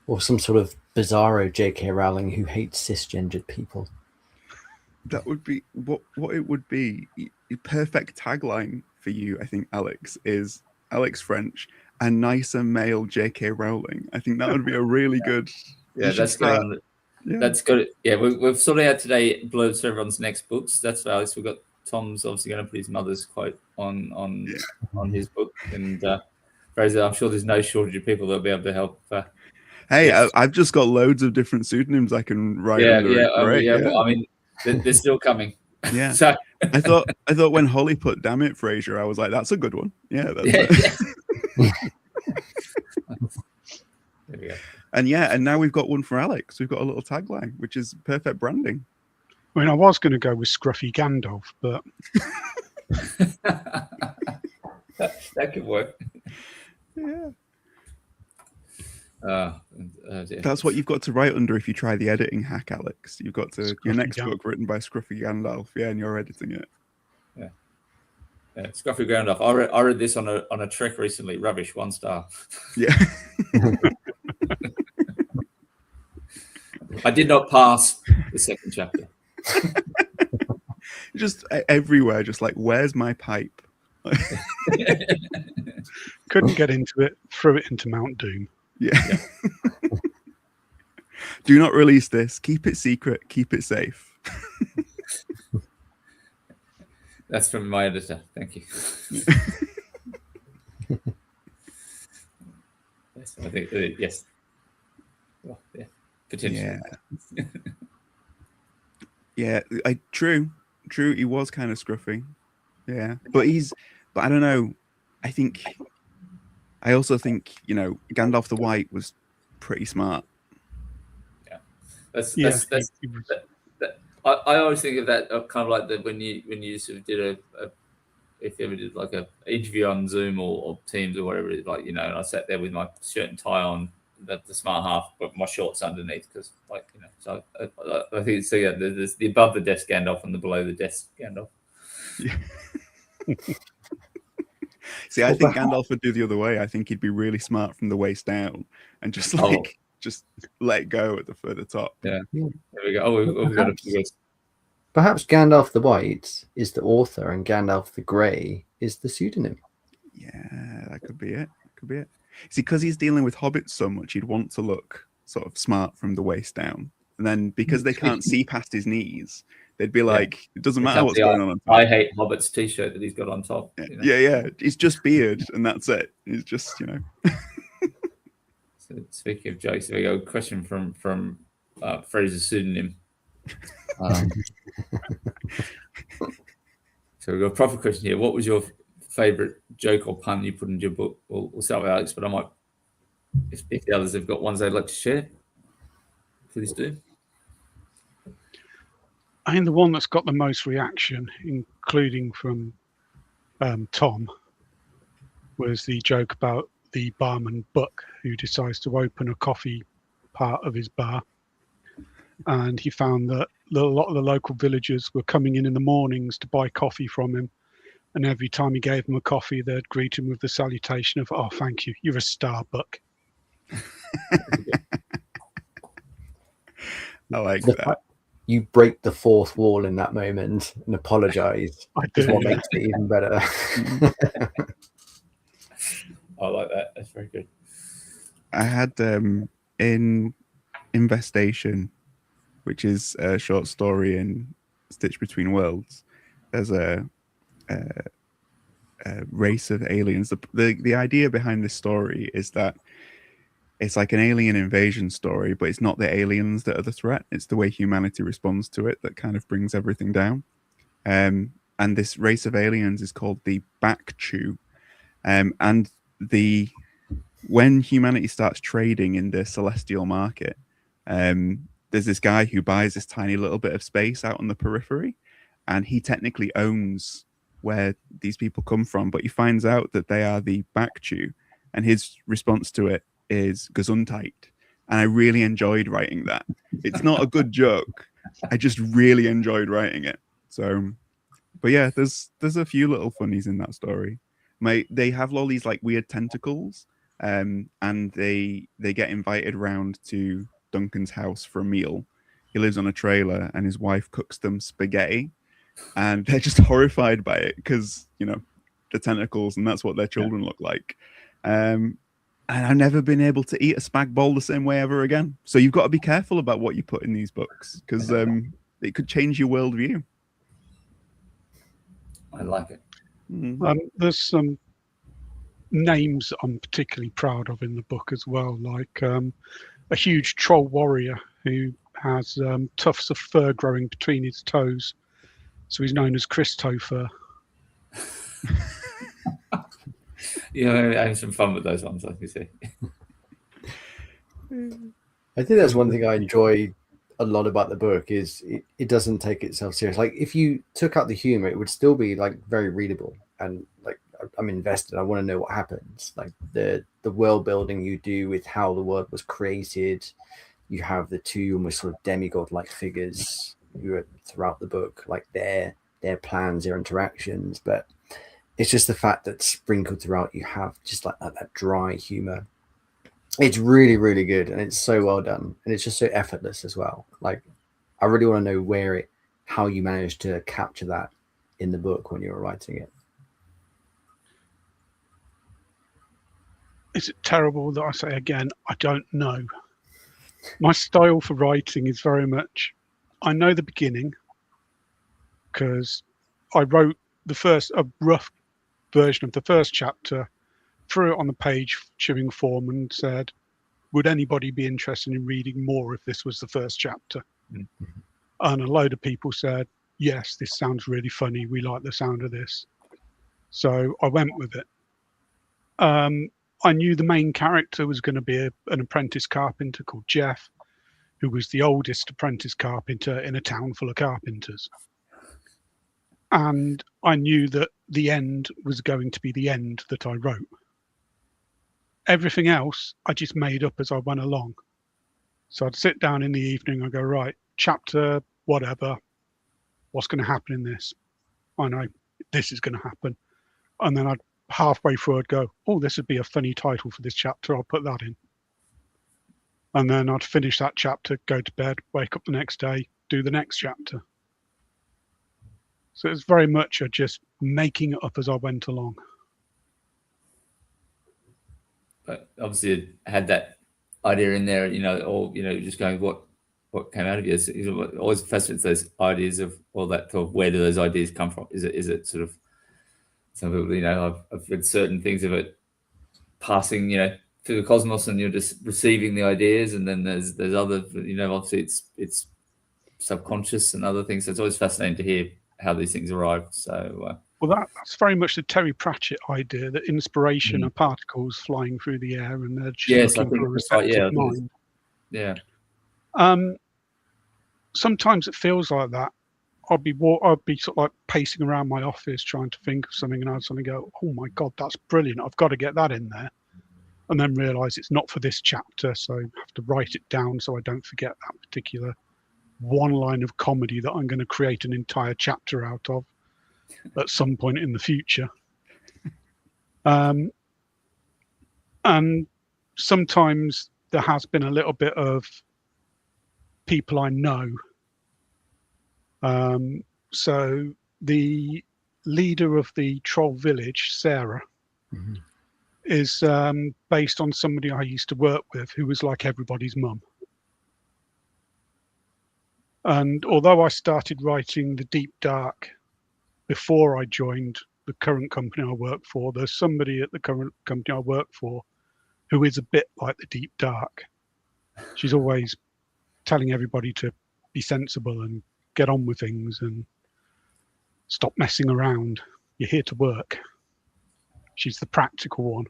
[SPEAKER 2] Or some sort of bizarro J.K. Rowling who hates cisgendered people.
[SPEAKER 4] That would be what it would be. A perfect tagline for you, I think, Alex, is Alex French, a nicer male J.K. Rowling. I think that would be a really good.
[SPEAKER 3] Yeah, that's good. Yeah. That's good. Yeah, we've sorted out today blurbs for everyone's next books. That's for Alex. We've got Tom's obviously going to put his mother's quote on his book, and Fraiser, I'm sure there's no shortage of people that'll be able to help.
[SPEAKER 4] Hey, I've just got loads of different pseudonyms I can write under.
[SPEAKER 3] Well, I mean, they're still coming.
[SPEAKER 4] Yeah.
[SPEAKER 3] So
[SPEAKER 4] I thought when Holly put "Damn it, Fraiser," I was like, "That's a good one." Yeah. That's And yeah, and now we've got one for Alex. We've got a little tagline, which is perfect branding.
[SPEAKER 5] I mean, I was going to go with Scruffy Gandalf, but
[SPEAKER 3] that could work.
[SPEAKER 4] Yeah.
[SPEAKER 3] Dear.
[SPEAKER 4] That's what you've got to write under if you try the editing hack, Alex. You've got to your
[SPEAKER 5] Scruffy
[SPEAKER 4] next
[SPEAKER 5] Gandalf.
[SPEAKER 4] book written by Scruffy Gandalf, yeah, and you're editing it.
[SPEAKER 3] Yeah, Scruffy Gandalf. I read this on a trek recently. Rubbish, 1 star.
[SPEAKER 4] Yeah.
[SPEAKER 3] I did not pass the second chapter.
[SPEAKER 4] Just everywhere, just like, where's my pipe?
[SPEAKER 5] couldn't get into it. Threw it into Mount Doom.
[SPEAKER 4] Yeah. Do not release this. Keep it secret. Keep it safe.
[SPEAKER 3] That's from my editor. Thank you. Yes, I think yes. Well, yeah, potentially.
[SPEAKER 4] Yeah. True. He was kind of scruffy. Yeah, but I don't know. I also think, Gandalf the White was pretty smart.
[SPEAKER 3] Yeah, I always think of that kind of like that when you sort of did if you ever did like a interview on Zoom or Teams or whatever it is, like, and I sat there with my shirt and tie on, the smart half, but my shorts underneath, because so I think so. Yeah, there's the above the desk Gandalf and the below the desk Gandalf.
[SPEAKER 4] Yeah. See, I think Gandalf would do the other way. I think he'd be really smart from the waist down and just just let go at the top.
[SPEAKER 3] Yeah. There we go. We've got a
[SPEAKER 2] Perhaps Gandalf the White is the author and Gandalf the Grey is the pseudonym.
[SPEAKER 4] Yeah, that could be it. See, because he's dealing with hobbits so much, he'd want to look sort of smart from the waist down. And then because they can't see past his knees, they'd be like, it doesn't matter what's going on top.
[SPEAKER 3] I hate hobbits t-shirt that he's got on top.
[SPEAKER 4] Yeah. He's just beard and that's it. He's just,
[SPEAKER 3] So speaking of jokes, there we go. Question from Fraiser's pseudonym. So we've got a proper question here. What was your favourite joke or pun you put in your book? We'll start with Alex, but I might, if the others have got ones they'd like to share, please do.
[SPEAKER 5] I think the one that's got the most reaction, including from Tom, was the joke about the barman Buck, who decides to open a coffee part of his bar. And he found that a lot of the local villagers were coming in the mornings to buy coffee from him. And every time he gave them a coffee, they'd greet him with the salutation of, "Oh, thank you. You're a star, Buck."
[SPEAKER 4] I like that.
[SPEAKER 2] You break the fourth wall in that moment and apologize.
[SPEAKER 5] I
[SPEAKER 2] Is
[SPEAKER 5] do.
[SPEAKER 2] what makes it even better.
[SPEAKER 3] I like that. That's very good.
[SPEAKER 4] I had in Investation, which is a short story in Stitch Between Worlds. There's a race of aliens. The idea behind this story is that it's like an alien invasion story, but it's not the aliens that are the threat. It's the way humanity responds to it that kind of brings everything down. And this race of aliens is called the Back-Chew. And when humanity starts trading in the celestial market, there's this guy who buys this tiny little bit of space out on the periphery, and he technically owns where these people come from, but he finds out that they are the Back-Chew, and his response to it is Gesundheit. And I really enjoyed writing that. It's not a good joke. I just really enjoyed writing it. So, but yeah, there's a few little funnies in that story. They have all these like weird tentacles, and they get invited round to Duncan's house for a meal. He lives on a trailer, and his wife cooks them spaghetti, and they're just horrified by it because the tentacles, and that's what their children look like. And I've never been able to eat a spag bol the same way ever again. So you've got to be careful about what you put in these books, because it could change your worldview.
[SPEAKER 3] I like it.
[SPEAKER 5] There's some names I'm particularly proud of in the book as well, like a huge troll warrior who has tufts of fur growing between his toes. So he's known as Christopher.
[SPEAKER 3] Yeah, having some fun with those ones, I can see.
[SPEAKER 2] I think that's one thing I enjoy a lot about the book is it doesn't take itself serious. Like if you took out the humor, it would still be like very readable and like I'm invested. I want to know what happens. Like the world building you do with how the world was created. You have the two almost sort of demigod-like figures who are throughout the book, like their plans, their interactions. But it's just the fact that sprinkled throughout you have just like that dry humor. It's really, really good, and it's so well done, and it's just so effortless as well. Like, I really want to know how you managed to capture that in the book when you were writing it.
[SPEAKER 5] Is it terrible that I say again? I don't know. My style for writing is very much, I know the beginning because I wrote a rough version of the first chapter, threw it on the page chewing form and said, would anybody be interested in reading more if this was the first chapter? Mm-hmm. And a load of people said, yes, this sounds really funny. We like the sound of this. So I went with it. I knew the main character was going to be an apprentice carpenter called Jeff, who was the oldest apprentice carpenter in a town full of carpenters. And I knew that the end was going to be the end that I wrote. Everything else, I just made up as I went along. So I'd sit down in the evening, I'd go, right, chapter, whatever, what's going to happen in this? I know this is going to happen. And then halfway through, I'd go, oh, this would be a funny title for this chapter. I'll put that in. And then I'd finish that chapter, go to bed, wake up the next day, do the next chapter. So it's very much just making it up as I went along.
[SPEAKER 3] But obviously, it had that idea in there, or just going what came out of you. It's always fascinates those ideas of all that. Or where do those ideas come from? Is it sort of some people? I've read certain things of it passing, through the cosmos, and you're just receiving the ideas, and then there's other, obviously it's subconscious and other things. So it's always fascinating to hear how these things arrive. So
[SPEAKER 5] well, that's very much the Terry Pratchett idea that inspiration are particles flying through the air, and they're just looking for a receptive mind.
[SPEAKER 3] Yeah.
[SPEAKER 5] Sometimes it feels like that. I'd be sort of like pacing around my office trying to think of something, and I'd suddenly go, "Oh my God, that's brilliant! I've got to get that in there," and then realise it's not for this chapter, so I have to write it down so I don't forget that particular one line of comedy that I'm going to create an entire chapter out of at some point in the future. And sometimes there has been a little bit of people I know. So the leader of the troll village, Sarah, is based on somebody I used to work with who was like everybody's mum. And although I started writing the Deep Dark before I joined the current company I work for, there's somebody at the current company I work for who is a bit like the Deep Dark. She's always telling everybody to be sensible and get on with things and stop messing around. You're here to work. She's the practical one.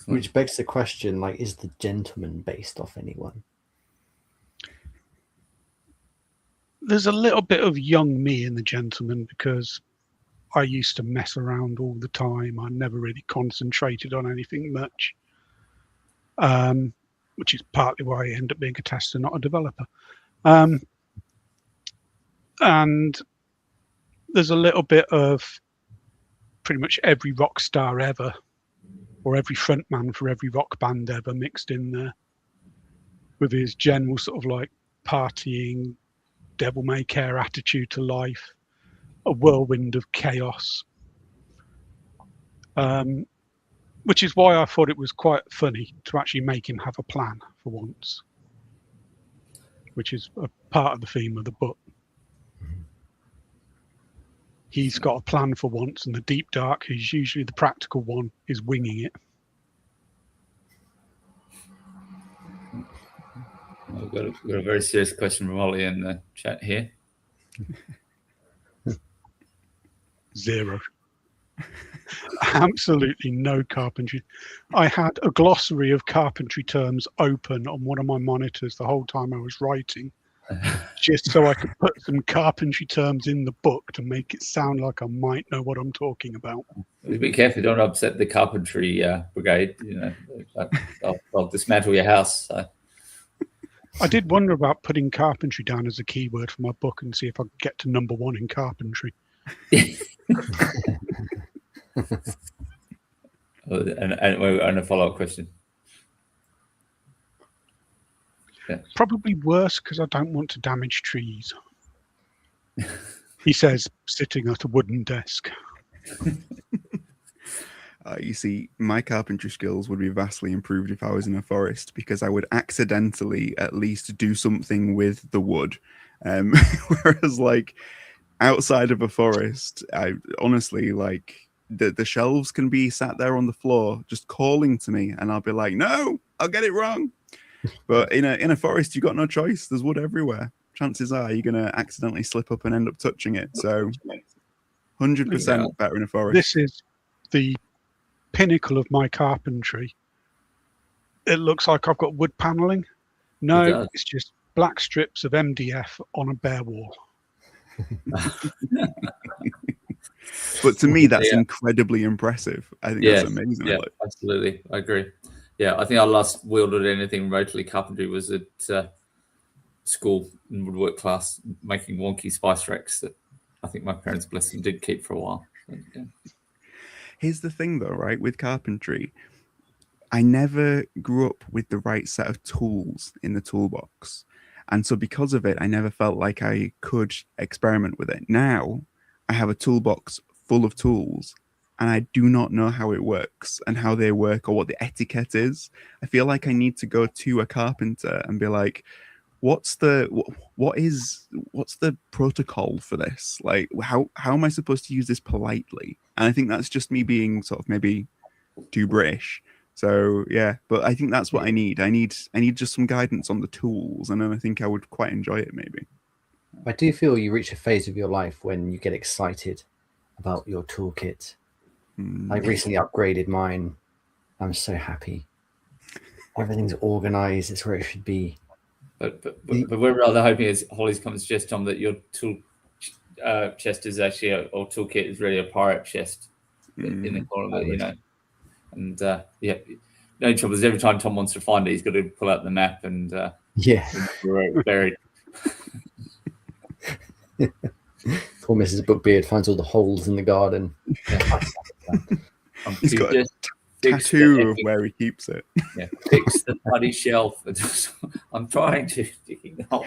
[SPEAKER 2] Which begs the question, like, is the gentleman based off anyone?
[SPEAKER 5] There's a little bit of young me in the gentleman because I used to mess around all the time. I never really concentrated on anything much, which is partly why I end up being a tester, not a developer. And there's a little bit of pretty much every rock star ever, or every frontman for every rock band ever mixed in there, with his general sort of like partying, devil may care attitude to life, a whirlwind of chaos. Which is why I thought it was quite funny to actually make him have a plan for once, which is a part of the theme of the book. He's got a plan for once, and the Deep Dark, who's usually the practical one, is winging it.
[SPEAKER 3] We've got a very serious question from Ollie in the chat here.
[SPEAKER 5] 0. absolutely no carpentry. I had a glossary of carpentry terms open on one of my monitors the whole time I was writing, just so I could put some carpentry terms in the book to make it sound like I might know what I'm talking about.
[SPEAKER 3] Be careful, don't upset the carpentry brigade. They'll dismantle your house. So.
[SPEAKER 5] I did wonder about putting carpentry down as a keyword for my book and see if I could get to number 1 in carpentry.
[SPEAKER 3] and a follow-up question. Yeah.
[SPEAKER 5] Probably worse because I don't want to damage trees. He says, sitting at a wooden desk.
[SPEAKER 4] You see, my carpentry skills would be vastly improved if I was in a forest, because I would accidentally at least do something with the wood. Whereas, like, outside of a forest, I honestly, like, the shelves can be sat there on the floor just calling to me, and I'll be like, no, I'll get it wrong. But in a forest, you've got no choice. There's wood everywhere. Chances are you're going to accidentally slip up and end up touching it. So 100% better in a forest.
[SPEAKER 5] This is the pinnacle of my carpentry. It looks like I've got wood paneling. No, it's just black strips of MDF on a bare wall.
[SPEAKER 4] But to me, that's incredibly impressive. I think that's amazing.
[SPEAKER 3] Yeah, absolutely. I agree. Yeah, I think I last wielded anything remotely carpentry was at school in woodwork class, making wonky spice racks that I think my parents, bless them, did keep for a while. So, yeah.
[SPEAKER 4] Here's the thing, though, right? With carpentry, I never grew up with the right set of tools in the toolbox. And so because of it, I never felt like I could experiment with it. Now, I have a toolbox full of tools, and I do not know how it works and how they work or what the etiquette is. I feel like I need to go to a carpenter and be like, what's the protocol for this? Like, how am I supposed to use this politely? And I think that's just me being sort of maybe too British. So yeah, but I think that's what I need. I need just some guidance on the tools, and then I think I would quite enjoy it maybe.
[SPEAKER 2] I do feel you reach a phase of your life when you get excited about your toolkit. I recently upgraded mine. I'm so happy. Everything's organized. It's where it should be.
[SPEAKER 3] But we're rather hoping, as Holly's come to suggest, Tom, that your tool chest is actually, or toolkit is really a pirate chest in the corner of it, you know. And no trouble is every time Tom wants to find it, he's got to pull out the map and we're buried.
[SPEAKER 2] Poor Mrs. Bookbeard finds all the holes in the garden.
[SPEAKER 4] He's got a tattoo of where he keeps it.
[SPEAKER 3] Yeah, fix the bloody shelf. I'm trying to dig it out.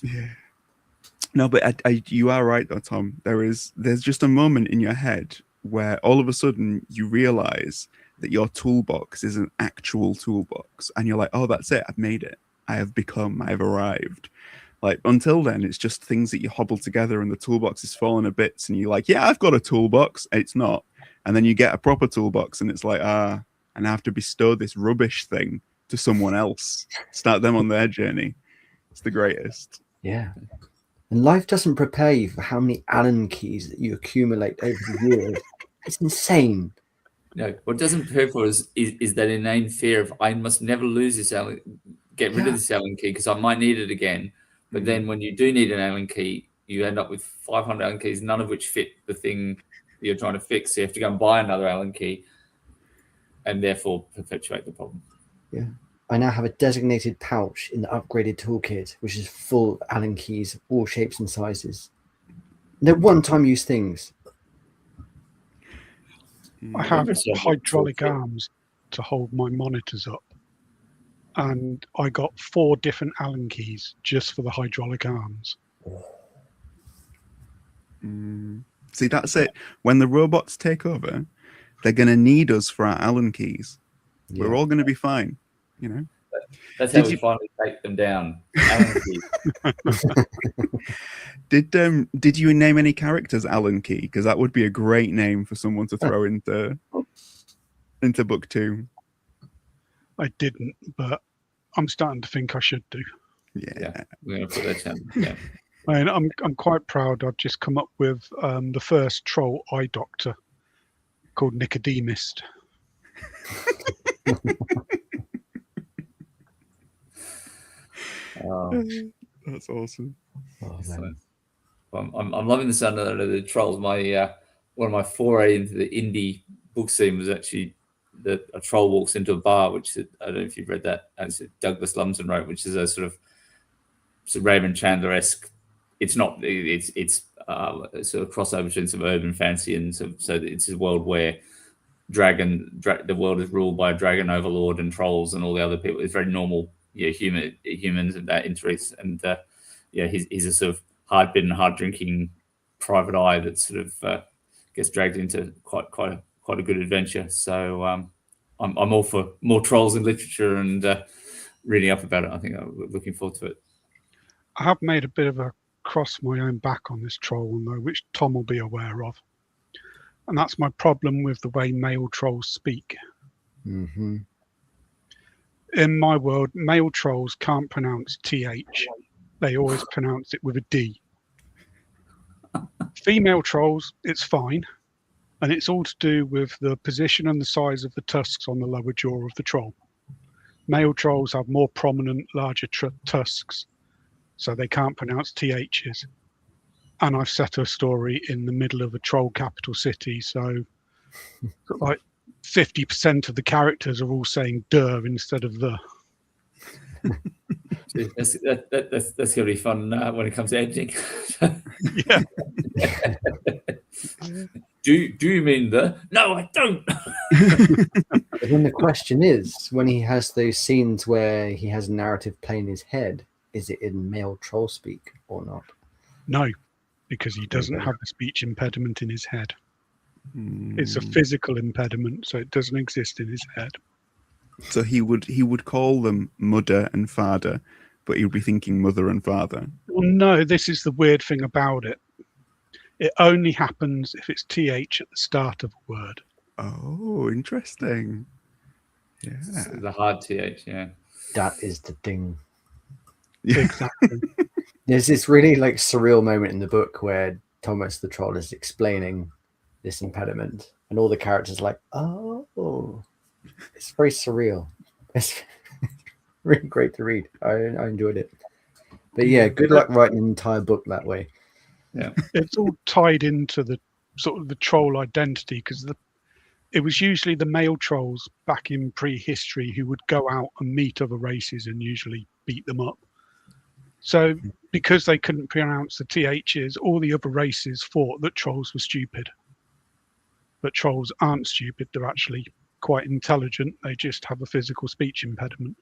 [SPEAKER 4] Yeah. No, but you are right though, Tom. There's just a moment in your head where all of a sudden you realize that your toolbox is an actual toolbox, and you're like, oh, that's it. I've made it. I've arrived. Like, until then, it's just things that you hobble together and the toolbox is falling to bits, and you're like, yeah, I've got a toolbox. It's not. And then you get a proper toolbox and it's like, and I have to bestow this rubbish thing to someone else. Start them on their journey. It's the greatest.
[SPEAKER 2] Yeah. And life doesn't prepare you for how many Allen keys that you accumulate over the years. It's insane.
[SPEAKER 3] No, what doesn't prepare for is that inane fear of, I must never lose this Allen, get rid of this Allen key because I might need it again. But then when you do need an Allen key, you end up with 500 Allen keys, none of which fit the thing you're trying to fix. So you have to go and buy another Allen key and therefore perpetuate the problem.
[SPEAKER 2] Yeah. I now have a designated pouch in the upgraded toolkit, which is full of Allen keys of all shapes and sizes. They're one-time use things.
[SPEAKER 5] I have hydraulic arms to hold my monitors up. And I got 4 different Allen keys just for the hydraulic arms.
[SPEAKER 4] See, that's it. When the robots take over, they're going to need us for our Allen keys. Yeah. We're all going to be fine, you know.
[SPEAKER 3] That's how we finally take them down. Allen keys.
[SPEAKER 4] Did you name any characters Allen Key? Because that would be a great name for someone to throw into book 2.
[SPEAKER 5] I didn't, but I'm starting to think I should do.
[SPEAKER 4] Yeah.
[SPEAKER 3] We're going to put that down. Yeah.
[SPEAKER 5] I mean, I'm quite proud. I've just come up with the first troll eye doctor called Nicodemus.
[SPEAKER 4] That's awesome.
[SPEAKER 2] Oh,
[SPEAKER 3] So,
[SPEAKER 2] man.
[SPEAKER 3] I'm loving the sound of the trolls. My one of my foray into the indie book scene was actually that a troll walks into a bar, which I don't know if you've read that. As Douglas Lumsden wrote, which is a sort of Raymond Chandler-esque. It's not. It's sort of crossover between some urban fantasy and so it's a world where the world is ruled by a dragon overlord and trolls and all the other people. It's very normal, humans and that interests. And he's a sort of hard-bitten, hard-drinking private eye that sort of gets dragged into quite a good adventure. So I'm all for more trolls in literature and reading up about it. I think I'm looking forward to it.
[SPEAKER 5] I have made a bit of a cross my own back on this troll one though, which Tom will be aware of. And that's my problem with the way male trolls speak.
[SPEAKER 2] Mm-hmm.
[SPEAKER 5] In my world, male trolls can't pronounce TH. They always pronounce it with a D. Female trolls, it's fine. And it's all to do with the position and the size of the tusks on the lower jaw of the troll. Male trolls have more prominent, larger tusks, so they can't pronounce THs. And I've set a story in the middle of a troll capital city, so like 50% of the characters are all saying "der" instead of "the."
[SPEAKER 3] That's going to be fun when it comes to editing.
[SPEAKER 5] Yeah.
[SPEAKER 3] Do you mean the? No, I don't.
[SPEAKER 2] But then the question is, when he has those scenes where he has a narrative play in his head, is it in male troll speak or not?
[SPEAKER 5] No, because he doesn't have the speech impediment in his head. It's a physical impediment, so it doesn't exist in his head.
[SPEAKER 4] So he would call them mother and father, but he would be thinking mother and father.
[SPEAKER 5] Well, no, this is the weird thing about it. It only happens if it's TH at the start of a word.
[SPEAKER 4] Oh, interesting. Yeah.
[SPEAKER 3] The hard TH, yeah.
[SPEAKER 2] That is the thing.
[SPEAKER 4] Yeah.
[SPEAKER 5] Exactly.
[SPEAKER 2] There's this really like surreal moment in the book where Thomas the troll is explaining this impediment, and all the characters are like, "Oh, it's very surreal." It's really great to read. I enjoyed it. But yeah, good luck writing an entire book that way.
[SPEAKER 3] Yeah,
[SPEAKER 5] it's all tied into the sort of the troll identity, because it was usually the male trolls back in prehistory who would go out and meet other races and usually beat them up. So because they couldn't pronounce the THs, all the other races thought that trolls were stupid. But trolls aren't stupid. They're actually quite intelligent. They just have a physical speech impediment.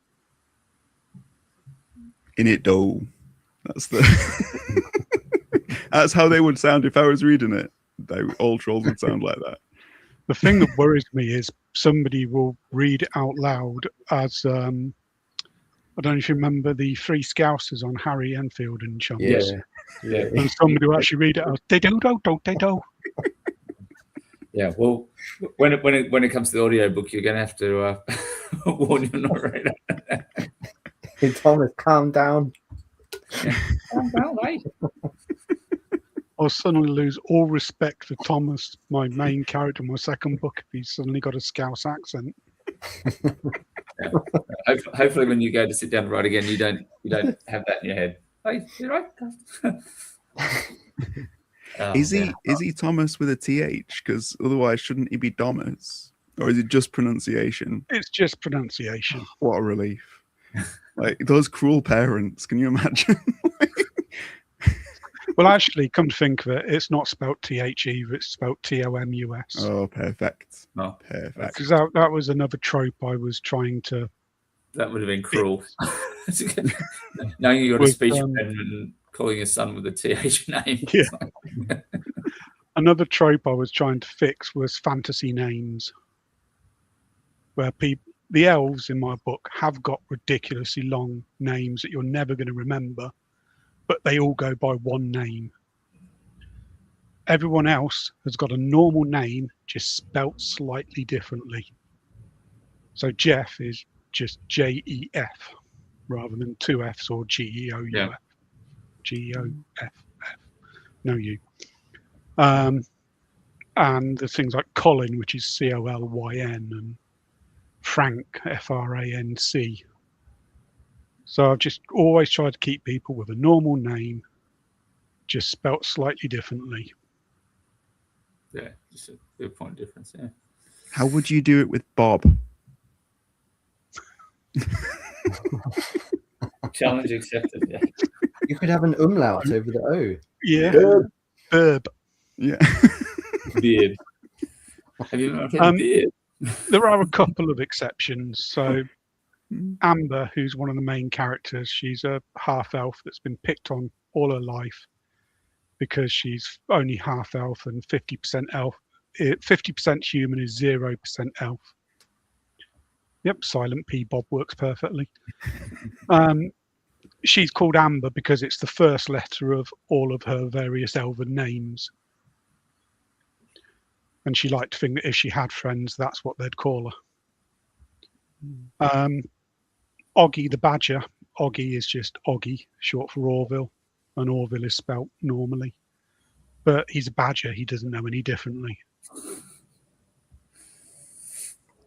[SPEAKER 4] In it though. That's that's how they would sound if I was reading it. All trolls would sound like that.
[SPEAKER 5] The thing that worries me is somebody will read it out loud as I don't know if you remember the Three Scousers on Harry Enfield and Chums.
[SPEAKER 2] Yeah.
[SPEAKER 5] And somebody will actually read it out. They do.
[SPEAKER 3] Yeah. Well, when it comes to the audio book, you're going to have to warn your narrator.
[SPEAKER 2] Hey, Thomas, calm down.
[SPEAKER 3] Yeah. Calm down, mate.
[SPEAKER 5] I'll suddenly lose all respect for Thomas, my main character in my second book, if he's suddenly got a Scouse accent.
[SPEAKER 3] Yeah. Hopefully, when you go to sit down and write again, you don't have that in your head. Hey, you right?
[SPEAKER 4] Is he Thomas with a TH? Because otherwise, shouldn't he be Thomas? Or is it just pronunciation?
[SPEAKER 5] It's just pronunciation.
[SPEAKER 4] What a relief! Like those cruel parents. Can you imagine?
[SPEAKER 5] Well, actually, come to think of it, it's not spelt TH either. It's spelt TOMUS.
[SPEAKER 4] Oh, perfect.
[SPEAKER 3] Oh,
[SPEAKER 4] Perfect.
[SPEAKER 5] Because that was another trope I was trying to.
[SPEAKER 3] That would have been cruel. Knowing you got a speech impediment and calling your son with a TH name.
[SPEAKER 5] Yeah. Another trope I was trying to fix was fantasy names, where the elves in my book have got ridiculously long names that you're never going to remember, but they all go by one name. Everyone else has got a normal name, just spelt slightly differently. So Jeff is just JEF rather than two Fs or GEOUF.
[SPEAKER 3] Yeah.
[SPEAKER 5] GOFF. No U. And there's things like Colin, which is COLYN, and Frank, FRANC. So I've just always tried to keep people with a normal name, just spelt slightly differently.
[SPEAKER 3] Yeah, just a good point difference. Yeah.
[SPEAKER 4] How would you do it with Bob?
[SPEAKER 3] Challenge accepted. Yeah.
[SPEAKER 2] You could have an umlaut over the O.
[SPEAKER 5] Yeah.
[SPEAKER 2] Burb.
[SPEAKER 4] Yeah.
[SPEAKER 3] Beard. Have you ever beard?
[SPEAKER 5] There are a couple of exceptions. So Amber, who's one of the main characters, she's a half elf that's been picked on all her life because she's only half elf and 50% elf. 50% human is 0% elf. Yep, silent P Bob works perfectly. She's called Amber because it's the first letter of all of her various elven names. And she liked to think that if she had friends, that's what they'd call her. Oggy the Badger. Oggy is just Oggy, short for Orville. And Orville is spelt normally. But he's a badger. He doesn't know any differently.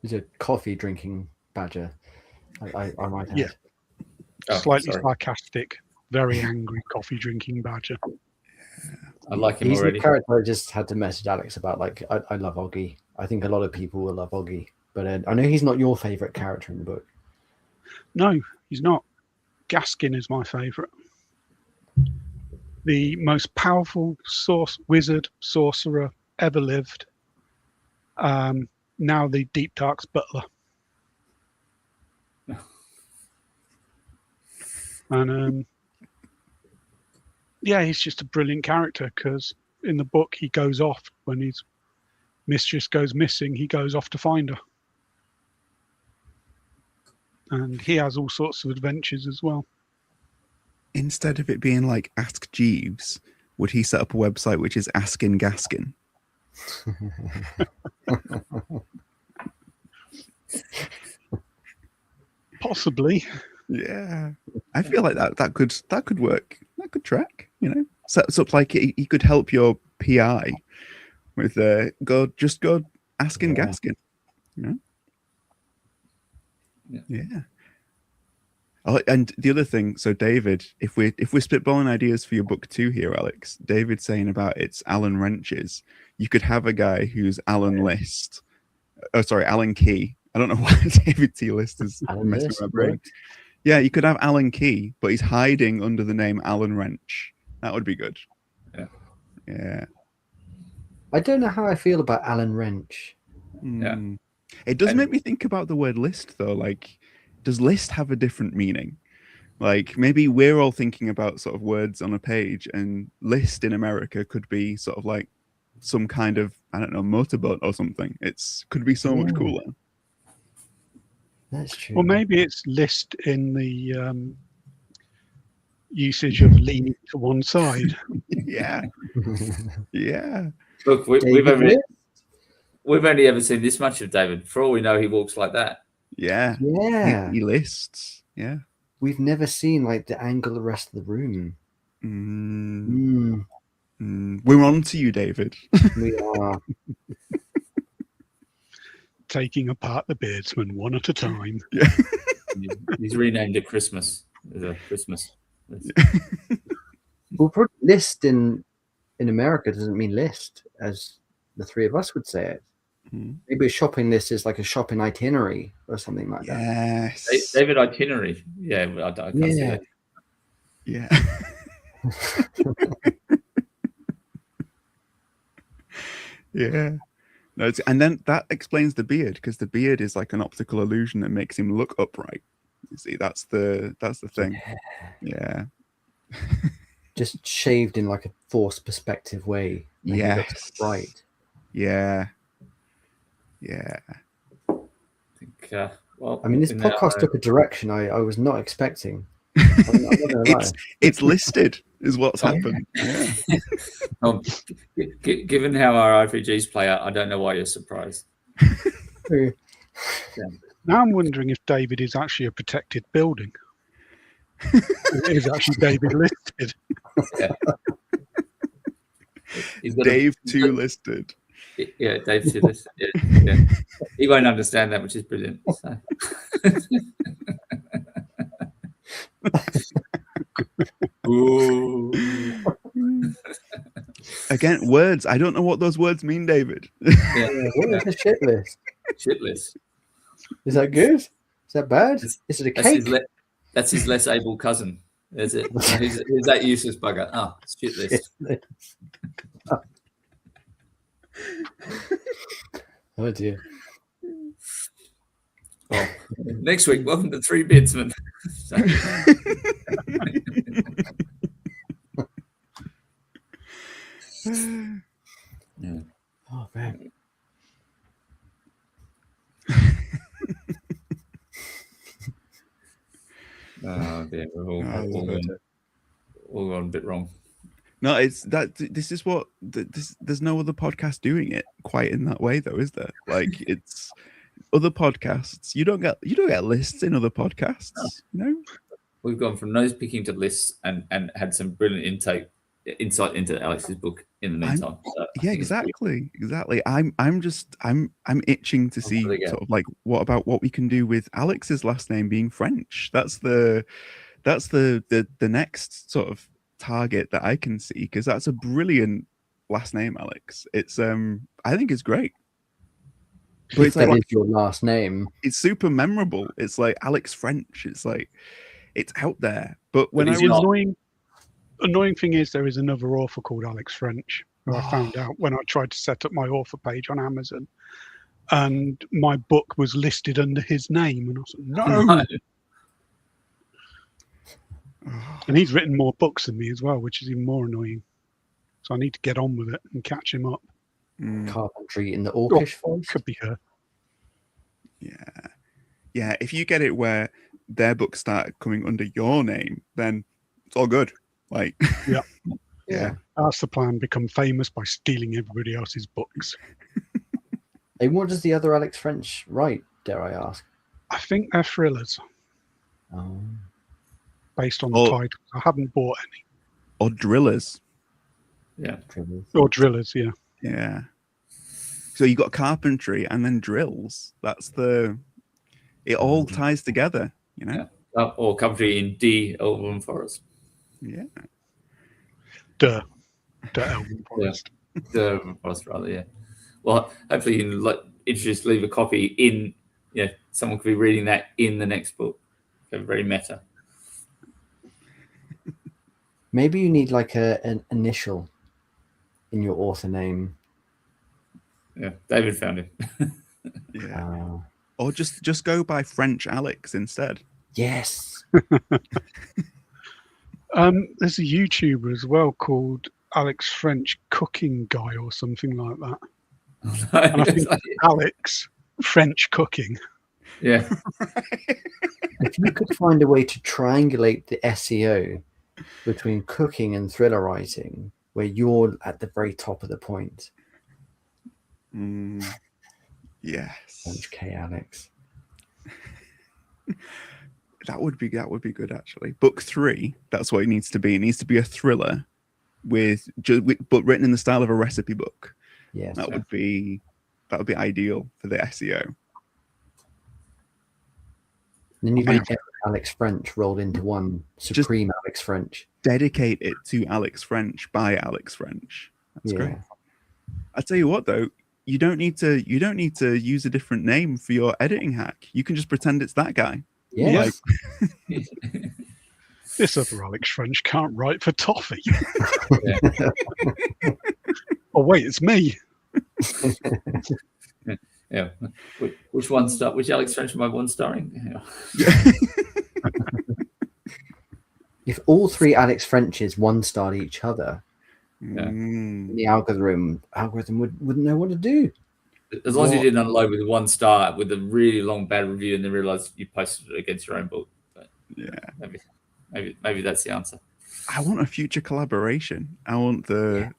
[SPEAKER 2] He's a coffee drinking badger. I might add.
[SPEAKER 5] Yeah.
[SPEAKER 3] Oh,
[SPEAKER 5] Slightly
[SPEAKER 3] sorry.
[SPEAKER 5] sarcastic, very angry coffee drinking badger.
[SPEAKER 3] I like him
[SPEAKER 2] He's
[SPEAKER 3] already.
[SPEAKER 2] the character I just had to message Alex about. Like, I love Oggy. I think a lot of people will love Oggy. But I know he's not your favourite character in the book.
[SPEAKER 5] No, he's not. Gaskin is my favourite. The most powerful wizard, sorcerer ever lived. Now the Deep Dark's butler. And yeah, he's just a brilliant character because in the book he goes off when his mistress goes missing. He goes off to find her. And he has all sorts of adventures as well.
[SPEAKER 4] Instead of it being like Ask Jeeves, would he set up a website which is Askin Gaskin?
[SPEAKER 5] Possibly.
[SPEAKER 4] Yeah, I feel like that could work. That could track. You know, sets up like he could help your PI with go asking
[SPEAKER 2] Yeah.
[SPEAKER 4] Gaskin. You know. Yeah. Oh, and the other thing, so David, if we're spitballing ideas for your book 2 here, Alex, David's saying about it's Alan Wrenches. You could have a guy who's Alan List. Oh, sorry, Alan Key. I don't know why David T. List is
[SPEAKER 2] Alan
[SPEAKER 4] messing
[SPEAKER 2] List
[SPEAKER 4] with my brain.
[SPEAKER 2] worked.
[SPEAKER 4] Yeah, you could have Alan Key, but he's hiding under the name Alan Wrench. That would be good.
[SPEAKER 3] Yeah.
[SPEAKER 4] Yeah.
[SPEAKER 2] I don't know how I feel about Alan Wrench.
[SPEAKER 3] Yeah.
[SPEAKER 4] It does
[SPEAKER 3] And-
[SPEAKER 4] make me think about the word list, though. Like, does list have a different meaning? Like, maybe we're all thinking about sort of words on a page, and list in America could be sort of like some kind of, I don't know, motorboat or something. Could be so much
[SPEAKER 2] Yeah.
[SPEAKER 4] cooler.
[SPEAKER 2] That's true.
[SPEAKER 5] Or maybe it's list in the usage of leaning to one side.
[SPEAKER 4] Yeah. Yeah.
[SPEAKER 3] Look,
[SPEAKER 2] David
[SPEAKER 3] we've only ever seen this much of David. For all we know, he walks like that.
[SPEAKER 4] Yeah.
[SPEAKER 2] Yeah.
[SPEAKER 4] He lists. Yeah.
[SPEAKER 2] We've never seen like the angle of the rest of the room.
[SPEAKER 4] We're on to you, David.
[SPEAKER 2] We are.
[SPEAKER 5] Taking apart the Beardsmen one at a time.
[SPEAKER 4] Yeah.
[SPEAKER 3] He's renamed it Christmas. There's a Christmas.
[SPEAKER 2] Well, probably list in America doesn't mean list, as the three of us would say it. Maybe a shopping list is like a shopping itinerary or something like that.
[SPEAKER 4] Yes.
[SPEAKER 3] David Itinerary. Yeah, I can't see
[SPEAKER 2] Yeah.
[SPEAKER 3] that.
[SPEAKER 4] Yeah. Yeah. No, and then that explains the beard, because the beard is like an optical illusion that makes him look upright. You see, that's the thing. Yeah.
[SPEAKER 2] Just shaved in like a forced perspective way. Make it look
[SPEAKER 4] Yes.
[SPEAKER 2] right.
[SPEAKER 4] Yeah. Yeah.
[SPEAKER 3] I think, well,
[SPEAKER 2] I mean, this
[SPEAKER 3] in our-
[SPEAKER 2] podcast took a direction I was not expecting. I'm not gonna lie.
[SPEAKER 4] It's listed, is what's happened. Yeah.
[SPEAKER 3] Given how our RPGs play out, I don't know why you're surprised.
[SPEAKER 5] Now I'm wondering if David is actually a protected building. It is actually David listed.
[SPEAKER 3] Yeah. He's got
[SPEAKER 4] Dave too listed.
[SPEAKER 3] Yeah, Dave too listed. Yeah. He won't understand that, which is brilliant. So. Ooh.
[SPEAKER 4] Again, words. I don't know what those words mean, David.
[SPEAKER 3] Yeah.
[SPEAKER 2] What is a shit list?
[SPEAKER 3] Shit list.
[SPEAKER 2] Is that good? Is that bad?
[SPEAKER 3] That's-
[SPEAKER 2] Is it a
[SPEAKER 3] That's
[SPEAKER 2] cake?
[SPEAKER 3] that's his less able cousin. Is it? Who's that useless bugger? Oh, shit list.
[SPEAKER 2] Oh dear.
[SPEAKER 3] Well, next week, welcome to Three Beardsmen. So, yeah.
[SPEAKER 2] Oh man.
[SPEAKER 3] Oh dear, we've all gone a bit wrong.
[SPEAKER 4] No, it's that. This is what. There's no other podcast doing it quite in that way, though, is there? Like it's other podcasts. You don't get lists in other podcasts. No.
[SPEAKER 3] We've gone from nose picking to lists and had some brilliant insight into Alex's book in the meantime. So
[SPEAKER 4] Yeah, exactly. I'm itching to see
[SPEAKER 3] there you go.
[SPEAKER 4] sort of like what we can do with Alex's last name being French. That's the next sort of target that I can see, because that's a brilliant last name, Alex. It's I think it's great. But it's
[SPEAKER 2] That
[SPEAKER 4] like
[SPEAKER 2] is your last name.
[SPEAKER 4] it's super memorable. It's like Alex French. It's like it's out there. But when
[SPEAKER 3] But
[SPEAKER 4] I
[SPEAKER 3] he's
[SPEAKER 4] was
[SPEAKER 3] not.
[SPEAKER 5] Annoying thing is there is another author called Alex French who I found out when I tried to set up my author page on Amazon, and my book was listed under his name, and I was like, no. And he's written more books than me as well, which is even more annoying. So I need to get on with it and catch him up.
[SPEAKER 2] Carpentry in the Orcish Forest.
[SPEAKER 5] Could be her.
[SPEAKER 4] yeah, if you get it where their books start coming under your name, then it's all good. Like
[SPEAKER 2] Yeah.
[SPEAKER 5] That's the plan. Become famous by stealing everybody else's books.
[SPEAKER 2] Hey, what does the other Alex French write, dare I ask?
[SPEAKER 5] I think they're thrillers
[SPEAKER 2] Oh.
[SPEAKER 5] based on the
[SPEAKER 4] Oh.
[SPEAKER 5] titles. I haven't bought any.
[SPEAKER 4] or drillers.
[SPEAKER 3] Yeah.
[SPEAKER 5] Or drillers, yeah.
[SPEAKER 4] Yeah. So you got carpentry and then drills. It all ties together, you know?
[SPEAKER 3] Yeah. Or country in D Elven Forest.
[SPEAKER 4] Yeah.
[SPEAKER 5] The Elven Forest.
[SPEAKER 3] The Elven Forest, rather, yeah. Well, hopefully you can introduce, leave a copy in, someone could be reading that in the next book. So very meta.
[SPEAKER 2] Maybe you need like an initial in your author name.
[SPEAKER 3] Yeah, David found it.
[SPEAKER 4] Yeah. Or just go by French Alex instead.
[SPEAKER 2] Yes.
[SPEAKER 5] There's a YouTuber as well called Alex French Cooking Guy or something like that. And I think Alex French Cooking.
[SPEAKER 3] Yeah.
[SPEAKER 2] If you could find a way to triangulate the SEO between cooking and thriller writing, where you're at the very top of the point.
[SPEAKER 4] Yes.
[SPEAKER 2] French K Alex.
[SPEAKER 4] That would be good actually. Book 3, that's what it needs to be. It needs to be a thriller but written in the style of a recipe book.
[SPEAKER 2] Yes.
[SPEAKER 4] That would be ideal for the SEO.
[SPEAKER 2] Then you get Alex French rolled into one supreme Alex French.
[SPEAKER 4] Dedicate it to Alex French by Alex French. That's great. I tell you what though, you don't need to use a different name for your editing hack. You can just pretend it's that guy.
[SPEAKER 2] Yes.
[SPEAKER 5] This other Alex French can't write for toffee. Oh wait, it's me.
[SPEAKER 3] Yeah. Which Alex French am I one starring?
[SPEAKER 4] Yeah.
[SPEAKER 2] If all three Alex Frenches one-starred each other,
[SPEAKER 3] Yeah.
[SPEAKER 2] the algorithm wouldn't know what to do.
[SPEAKER 3] As long as you didn't unload with 1 star with a really long bad review and then realize you posted it against your own book. But
[SPEAKER 4] Yeah.
[SPEAKER 3] maybe that's the answer.
[SPEAKER 4] I want a future collaboration. I want the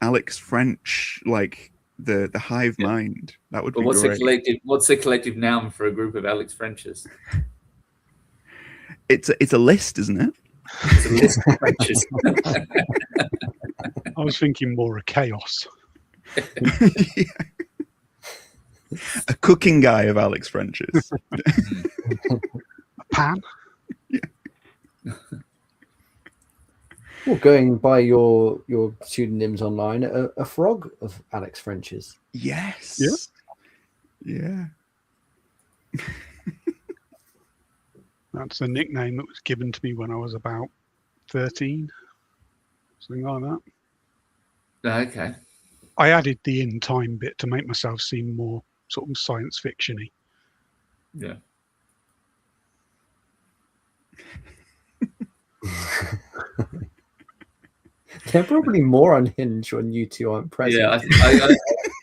[SPEAKER 4] Alex French, like the hive mind. That would be great.
[SPEAKER 3] What's the collective noun for a group of Alex Frenches?
[SPEAKER 4] It's a list, isn't it?
[SPEAKER 3] It's a list of Frenches.
[SPEAKER 5] I was thinking more of chaos.
[SPEAKER 4] Yeah. A cooking guy of Alex French's.
[SPEAKER 5] A pan.
[SPEAKER 2] Well, going by your pseudonyms online, a frog of Alex French's.
[SPEAKER 4] Yes. Yeah.
[SPEAKER 5] That's a nickname that was given to me when I was about 13, something like that.
[SPEAKER 3] Okay.
[SPEAKER 5] I added the in time bit to make myself seem more sort of science fiction-y.
[SPEAKER 3] Yeah.
[SPEAKER 2] They're probably more unhinged when you two aren't present.
[SPEAKER 3] Yeah, I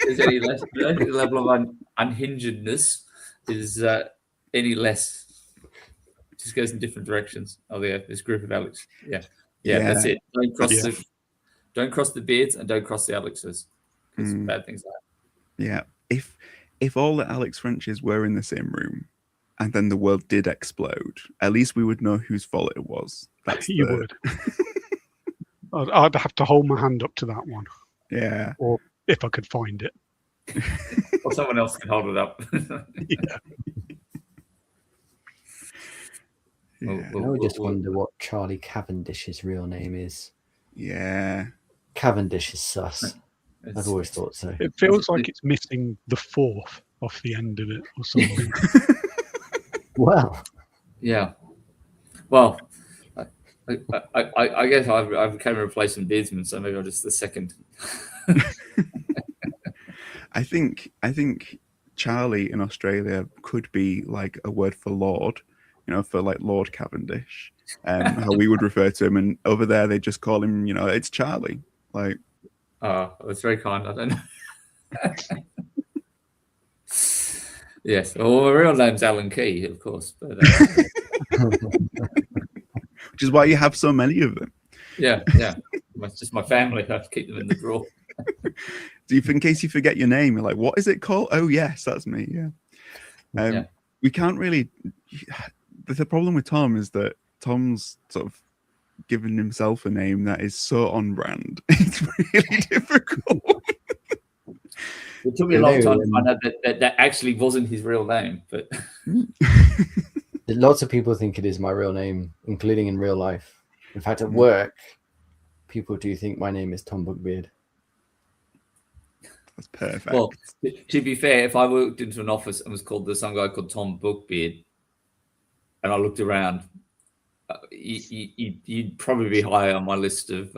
[SPEAKER 3] there's any less the level of unhingedness is any less. It just goes in different directions. Oh yeah, this group of Alex. Yeah, that's it. Don't cross the Beards and don't cross the Alexes. Because bad things happen.
[SPEAKER 4] Yeah. If all the Alex Frenches were in the same room and then the world did explode, at least we would know whose fault it was.
[SPEAKER 5] You would. I'd have to hold my hand up to that one.
[SPEAKER 4] Yeah.
[SPEAKER 5] Or if I could find it.
[SPEAKER 3] Or someone else can hold it up.
[SPEAKER 5] Yeah.
[SPEAKER 4] Yeah.
[SPEAKER 2] I would just wonder what Charlie Cavendish's real name is.
[SPEAKER 4] Yeah.
[SPEAKER 2] Cavendish is sus. I've always thought so.
[SPEAKER 5] It feels like it's missing the fourth off the end of it or something.
[SPEAKER 2] Well,
[SPEAKER 3] Yeah. Well, I guess I became a replacement Beardsman, so maybe I'm just the second.
[SPEAKER 4] I think Charlie in Australia could be like a word for Lord, for like Lord Cavendish, how we would refer to him. And over there, they just call him, it's Charlie. Like,
[SPEAKER 3] that's very kind. I don't know. Yes. Well, my real name's Alan Key, of course. But,
[SPEAKER 4] which is why you have so many of them.
[SPEAKER 3] Yeah. It's just my family. I have to keep them in the drawer.
[SPEAKER 4] In case you forget your name, you're like, what is it called? Oh, yes, that's me. Yeah. We can't really. The problem with Tom is that Tom's sort of given himself a name that is so on brand. It's really difficult.
[SPEAKER 3] It took me a long time to find out that actually wasn't his real name, but
[SPEAKER 2] lots of people think it is my real name, including in real life. In fact, at work, people do think my name is Tom Bookbeard.
[SPEAKER 4] That's perfect.
[SPEAKER 3] Well, to be fair, if I walked into an office and was called some guy called Tom Bookbeard, and I looked around, you'd probably be higher on my list of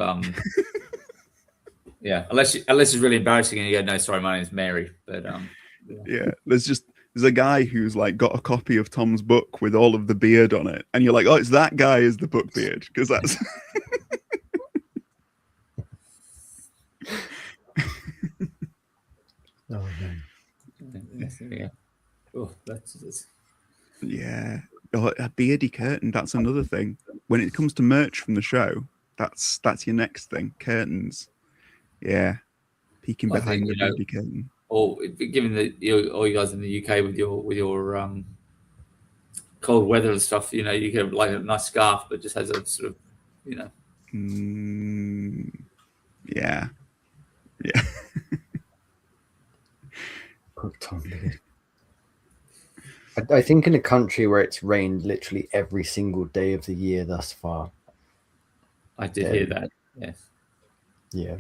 [SPEAKER 3] yeah, unless it's really embarrassing and you go, no, sorry, my name's Mary. But
[SPEAKER 4] yeah, there's a guy who's like got a copy of Tom's book with all of the beard on it, and you're like, oh, it's that guy is the Bookbeard, because that's
[SPEAKER 2] Oh no.
[SPEAKER 3] yeah. Oh, that's
[SPEAKER 4] yeah. Oh, a beardy curtain, that's another thing. When it comes to merch from the show, that's your next thing. Curtains. Yeah. Peeking behind the beardy curtain.
[SPEAKER 3] Or given that all you guys in the UK with your cold weather and stuff, you get like a nice scarf, but just has a sort of,
[SPEAKER 4] Yeah. Yeah.
[SPEAKER 2] I think in a country where it's rained literally every single day of the year thus far.
[SPEAKER 3] I did hear that. Yes.
[SPEAKER 2] Yeah.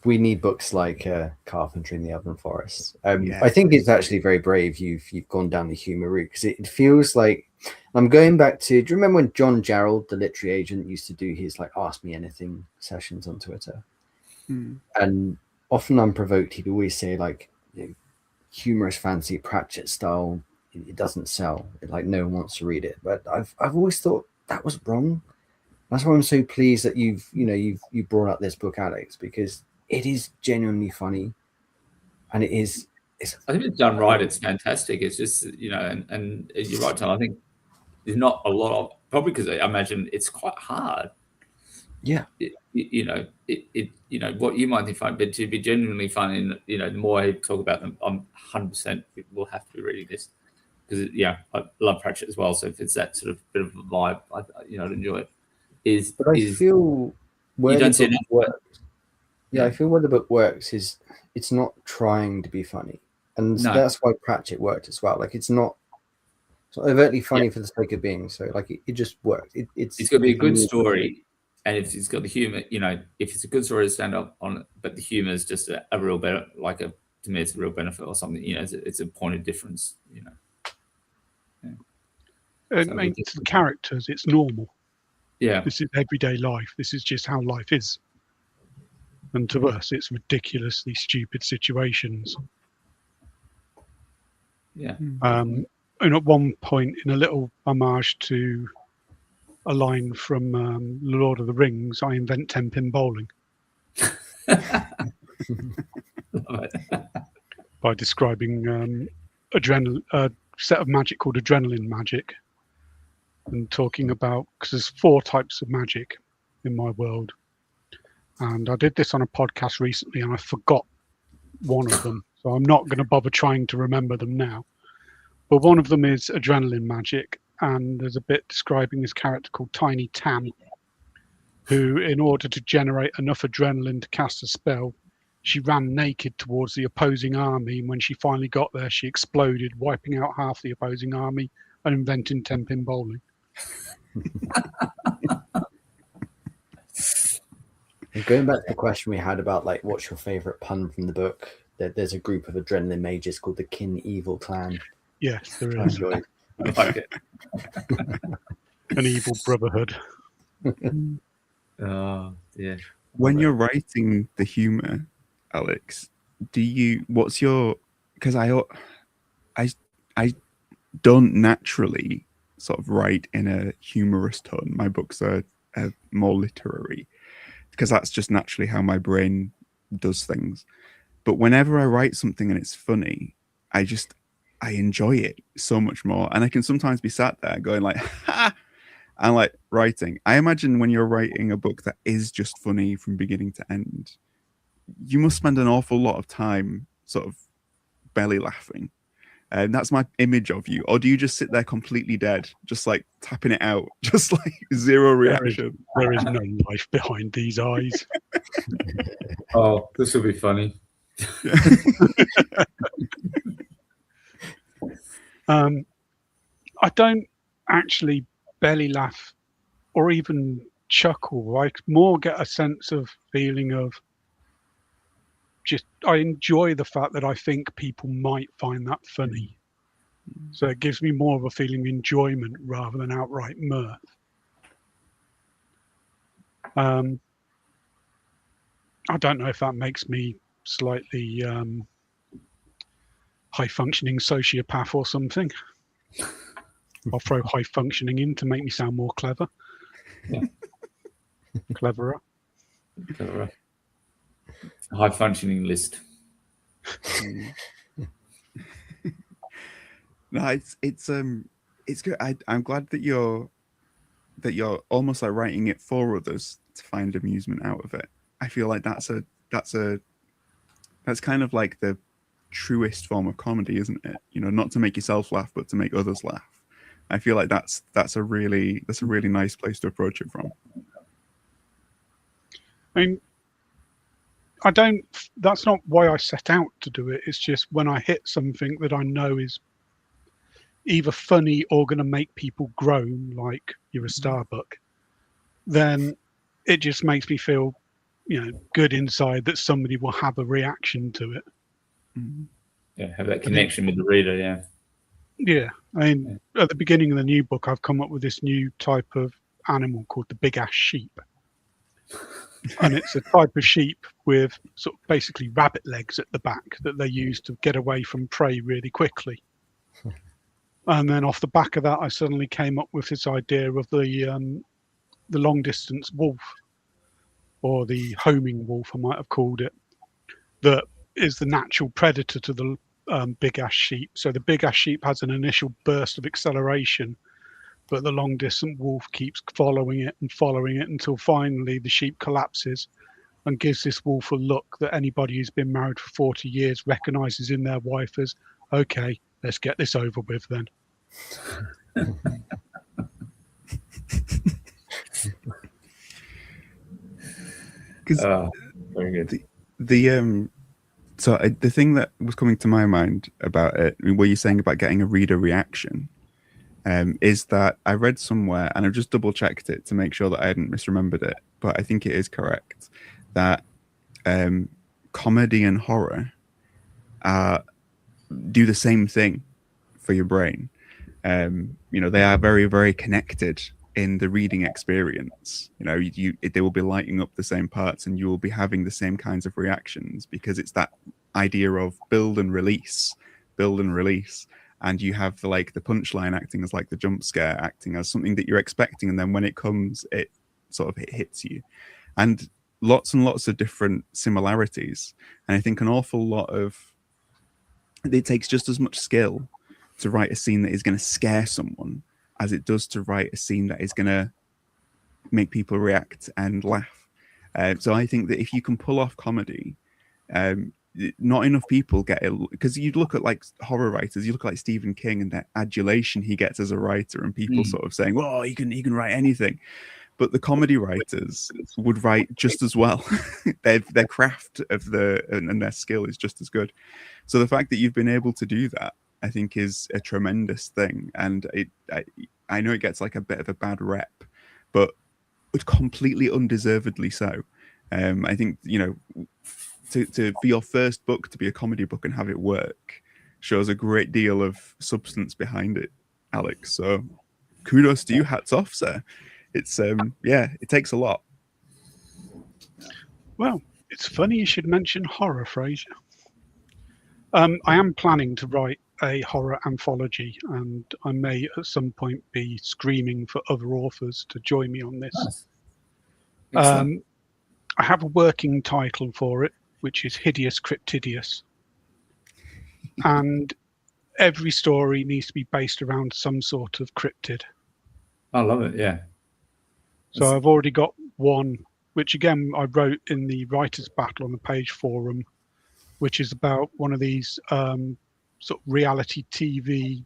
[SPEAKER 2] We need books like Carpentry in the Elven Forest. I think it's actually very brave you've gone down the humor route, because it feels like I'm going back to. Do you remember when John Jarrold, the literary agent, used to do his like Ask Me Anything sessions on Twitter? And often unprovoked, he'd always say like, humorous fancy Pratchett style, it doesn't sell. Like no one wants to read it. But I've always thought that was wrong. That's why I'm so pleased that you've brought up this book, Alex, because it is genuinely funny, and it is.
[SPEAKER 3] I think it's done right. It's fantastic. It's just and you're right, Tom. I think there's not a lot of, probably because I imagine it's quite hard.
[SPEAKER 2] Yeah.
[SPEAKER 3] What you might think fun, but to be genuinely fun, and the more I talk about them, I'm 100% will have to be reading this. because I love Pratchett as well. So if it's that sort of bit of a vibe, I'd enjoy it.
[SPEAKER 2] But I feel where
[SPEAKER 3] you
[SPEAKER 2] the
[SPEAKER 3] don't see
[SPEAKER 2] book
[SPEAKER 3] enough.
[SPEAKER 2] works. Yeah,
[SPEAKER 3] Yeah.
[SPEAKER 2] I feel where the book works is it's not trying to be funny, and
[SPEAKER 3] No.
[SPEAKER 2] that's why Pratchett worked as well. Like it's not overtly funny for the sake of being so. Like it just works.
[SPEAKER 3] It's got to be a good story, and if it's got the humor, if it's a good story to stand up on, but the humor is just a real benefit, to me, it's a real benefit or something. It's a point of difference.
[SPEAKER 5] I mean, to the characters, it's normal.
[SPEAKER 3] Yeah.
[SPEAKER 5] This is everyday life. This is just how life is. And to us, it's ridiculously stupid situations.
[SPEAKER 3] Yeah.
[SPEAKER 5] And at one point, in a little homage to a line from Lord of the Rings, I invent 10-pin bowling. By describing a set of magic called adrenaline magic, and talking about, because there's 4 types of magic in my world, and I did this on a podcast recently and I forgot one of them, so I'm not going to bother trying to remember them now. But one of them is adrenaline magic, and there's a bit describing this character called Tiny Tam, who, in order to generate enough adrenaline to cast a spell, she ran naked towards the opposing army, and when she finally got there, she exploded, wiping out half the opposing army and inventing 10-pin bowling.
[SPEAKER 2] And going back to the question we had about like what's your favorite pun from the book, there's a group of adrenaline mages called the Kin Evil Clan.
[SPEAKER 5] Yes, there
[SPEAKER 2] I
[SPEAKER 5] is.
[SPEAKER 2] enjoyed.
[SPEAKER 3] I like it.
[SPEAKER 5] An evil brotherhood.
[SPEAKER 3] Oh, yeah.
[SPEAKER 4] When you're writing the humor, Alex, because I don't naturally sort of write in a humorous tone. My books are more literary, because that's just naturally how my brain does things. But whenever I write something and it's funny, I enjoy it so much more. And I can sometimes be sat there going like, ha! And like writing. I imagine when you're writing a book that is just funny from beginning to end, you must spend an awful lot of time sort of belly laughing. And that's my image of you. Or do you just sit there completely dead, just like tapping it out, just like zero reaction?
[SPEAKER 5] There is no life behind these eyes.
[SPEAKER 3] Oh, this will be funny.
[SPEAKER 5] I don't actually belly laugh or even chuckle. I more get a sense of feeling of just, I enjoy the fact that I think people might find that funny. So it gives me more of a feeling of enjoyment rather than outright mirth. I don't know if that makes me slightly high-functioning sociopath or something. I'll throw high-functioning in to make me sound more clever.
[SPEAKER 3] Yeah.
[SPEAKER 5] Cleverer.
[SPEAKER 3] High functioning list.
[SPEAKER 4] No, it's good. I'm glad that you're almost like writing it for others to find amusement out of it. I feel like that's kind of like the truest form of comedy, isn't it? Not to make yourself laugh, but to make others laugh. I feel like that's a really nice place to approach it from.
[SPEAKER 5] I mean, that's not why I set out to do it. It's just when I hit something that I know is either funny or going to make people groan, like you're a Starbuck, then it just makes me feel, good inside that somebody will have a reaction to it.
[SPEAKER 3] Yeah, have that connection with the reader. Yeah.
[SPEAKER 5] Yeah, I mean, at the beginning of the new book, I've come up with this new type of animal called the big ass sheep. And it's a type of sheep with sort of basically rabbit legs at the back that they use to get away from prey really quickly. And then off the back of that, I suddenly came up with this idea of the long distance wolf, or the homing wolf, I might have called it, that is the natural predator to the big ass sheep. So the big ass sheep has an initial burst of acceleration, but the long distance wolf keeps following it until finally the sheep collapses and gives this wolf a look that anybody who's been married for 40 years recognizes in their wife as, okay, let's get this over with then.
[SPEAKER 4] Because
[SPEAKER 3] Very good.
[SPEAKER 4] the thing that was coming to my mind about it, what you're saying about getting a reader reaction, is that I read somewhere, and I've just double checked it to make sure that I hadn't misremembered it, but I think it is correct, that comedy and horror do the same thing for your brain. They are very, very connected in the reading experience. They will be lighting up the same parts, and you will be having the same kinds of reactions, because it's that idea of build and release, and you have the punchline acting as like the jump scare, acting as something that you're expecting, and then when it comes, it hits you. And lots of different similarities. And I think an awful lot of it takes just as much skill to write a scene that is going to scare someone as it does to write a scene that is going to make people react and laugh. So I think that if you can pull off comedy, not enough people get it, because you look at like horror writers, you look at like Stephen King and the adulation he gets as a writer, and people sort of saying, "Well, he can write anything." But the comedy writers would write just as well. Their craft of and their skill is just as good. So the fact that you've been able to do that, I think, is a tremendous thing. And I know it gets like a bit of a bad rep, but completely undeservedly so. I think, to for your first book to be a comedy book and have it work shows a great deal of substance behind it, Alex. So kudos to you. Hats off, sir. It's it takes a lot.
[SPEAKER 5] Well, it's funny you should mention horror, Fraiser. I am planning to write a horror anthology, and I may at some point be screaming for other authors to join me on this. Nice. I have a working title for it, which is Hideous Cryptidious. And every story needs to be based around some sort of cryptid.
[SPEAKER 3] I love it, yeah.
[SPEAKER 5] So I've already got one, which again I wrote in the Writers' Battle on the Page Forum, which is about one of these sort of reality TV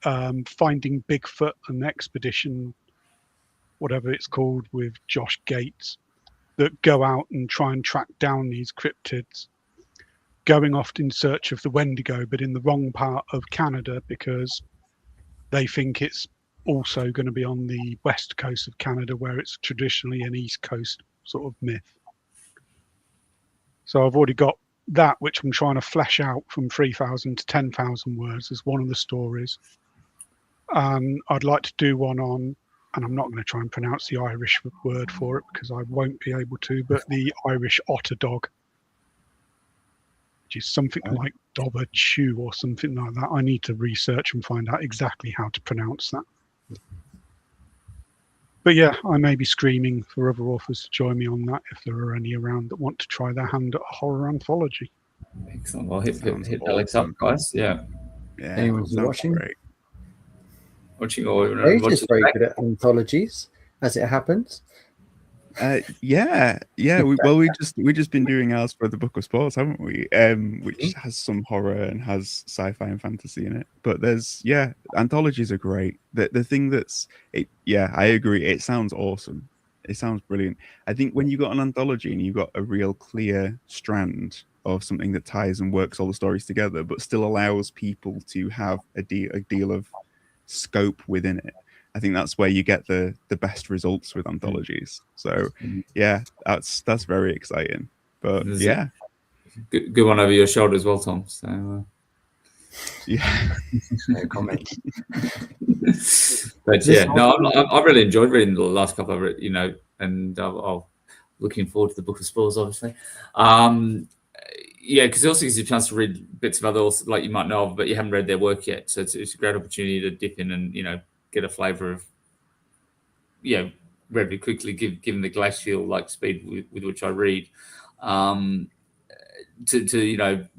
[SPEAKER 5] Finding Bigfoot and Expedition, whatever it's called, with Josh Gates, that go out and try and track down these cryptids, going off in search of the Wendigo, but in the wrong part of Canada, because they think it's also going to be on the west coast of Canada, where it's traditionally an east coast sort of myth. So I've already got that, which I'm trying to flesh out from 3,000 to 10,000 words as one of the stories. I'd like to do one on, and I'm not going to try and pronounce the Irish word for it because I won't be able to, but the Irish otter dog, which is something like Dobber Chew or something like that. I need to research and find out exactly how to pronounce that. But yeah, I may be screaming for other authors to join me on that if there are any around that want to try their hand at a horror anthology.
[SPEAKER 3] Excellent. Well, hit Alex up, guys. Yeah.
[SPEAKER 2] Anyone's watching?
[SPEAKER 4] Great.
[SPEAKER 3] Watching or
[SPEAKER 2] Fraiser's very good at anthologies, as it happens.
[SPEAKER 4] Yeah. We've just been doing ours for the Book of Sports, haven't we? Which has some horror and has sci-fi and fantasy in it. But there's anthologies are great. The thing I agree. It sounds awesome. It sounds brilliant. I think when you got an anthology and you've got a real clear strand of something that ties and works all the stories together, but still allows people to have a deal of scope within it, I think that's where you get the best results with anthologies. So that's very exciting. But
[SPEAKER 3] good one over your shoulder as well, Tom. So
[SPEAKER 2] No comment.
[SPEAKER 3] But I really enjoyed reading the last couple of it, and I'm looking forward to the Book of Spores, obviously. Because it also gives you a chance to read bits of other authors like you might know of, but you haven't read their work yet. So it's a great opportunity to dip in and get a flavour of relatively quickly, given the glacial speed with which I read, to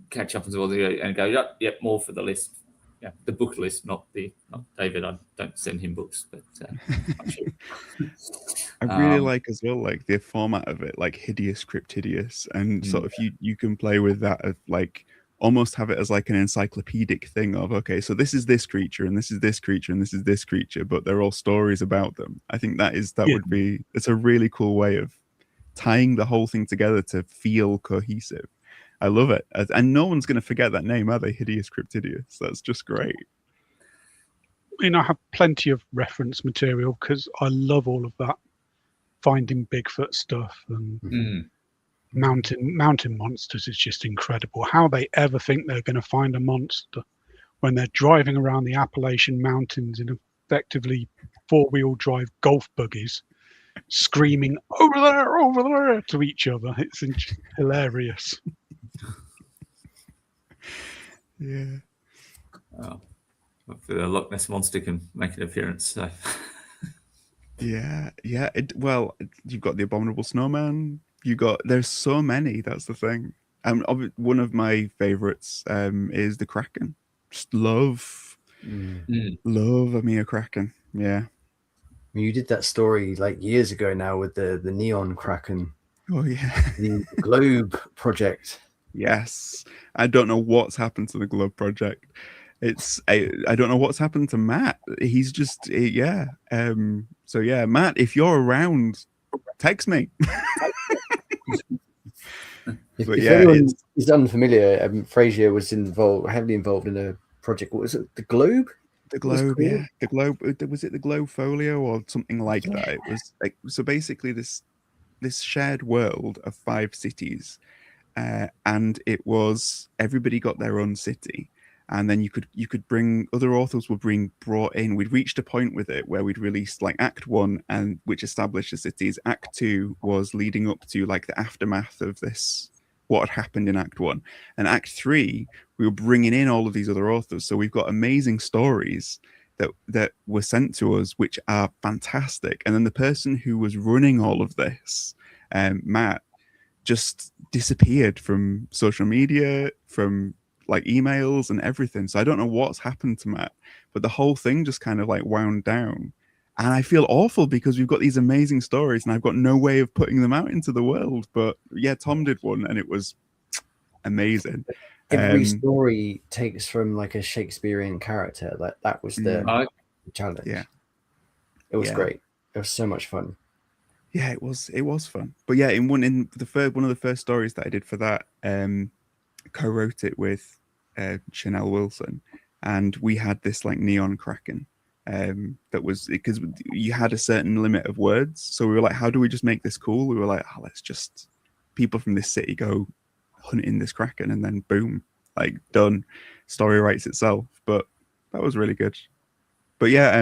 [SPEAKER 3] catch up as well and go yep, more for the list. Yeah, the book list, not David. I don't send him books, but I'm sure.
[SPEAKER 4] I really like as well, like the format of it, like Hideous Cryptidious, and sort of you can play with that of like almost have it as like an encyclopedic thing of, okay, so this is this creature and this is this creature and this is this creature, but they're all stories about them. I think it's a really cool way of tying the whole thing together to feel cohesive. I love it. And no one's going to forget that name, are they? Hideous Cryptidius. That's just great.
[SPEAKER 5] I have plenty of reference material because I love all of that finding Bigfoot stuff and mountain monsters is just incredible. How they ever think they're going to find a monster when they're driving around the Appalachian Mountains in effectively 4-wheel drive golf buggies, screaming over there to each other. It's hilarious.
[SPEAKER 4] Yeah.
[SPEAKER 3] Oh. Hopefully the Loch Ness Monster can make an appearance. So.
[SPEAKER 4] Yeah. Well, you've got the Abominable Snowman. There's so many. That's the thing. One of my favorites is the Kraken. Just love Amir Kraken. Yeah.
[SPEAKER 2] You did that story like years ago now with the Neon Kraken.
[SPEAKER 4] Oh yeah.
[SPEAKER 2] The Globe Project.
[SPEAKER 4] Yes. I don't know what's happened to the Globe Project. I don't know what's happened to Matt. He's just so yeah, Matt, if you're around, text me.
[SPEAKER 2] If anyone is unfamiliar, Fraiser was heavily involved in a project. What was it? The Globe?
[SPEAKER 4] The Globe, yeah. The Globe. Was it the Globe Folio or something like that? It was like, so basically this shared world of 5 cities, and it was everybody got their own city. And then you could bring other authors were being brought in. We'd reached a point with it where we'd released like Act 1, and which established the cities. Act 2 was leading up to like the aftermath of this, what had happened in Act 1. And Act 3, we were bringing in all of these other authors. So we've got amazing stories that were sent to us, which are fantastic. And then the person who was running all of this, Matt, just disappeared from social media, from like emails and everything. So I don't know what's happened to Matt, but the whole thing just kind of like wound down. And I feel awful because we've got these amazing stories and I've got no way of putting them out into the world. But yeah, Tom did one and it was amazing.
[SPEAKER 2] Every story takes from like a Shakespearean character. That was the challenge.
[SPEAKER 4] Yeah.
[SPEAKER 2] It was great. It was so much fun.
[SPEAKER 4] Yeah, it was fun. But yeah, one of the first stories that I did for that, co-wrote it with Chanel Wilson, and we had this like Neon Kraken that was because you had a certain limit of words, so we were like, how do we just make this cool? We were like, let's just people from this city go hunting this Kraken, and then boom, like done, story writes itself. But that was really good. But yeah,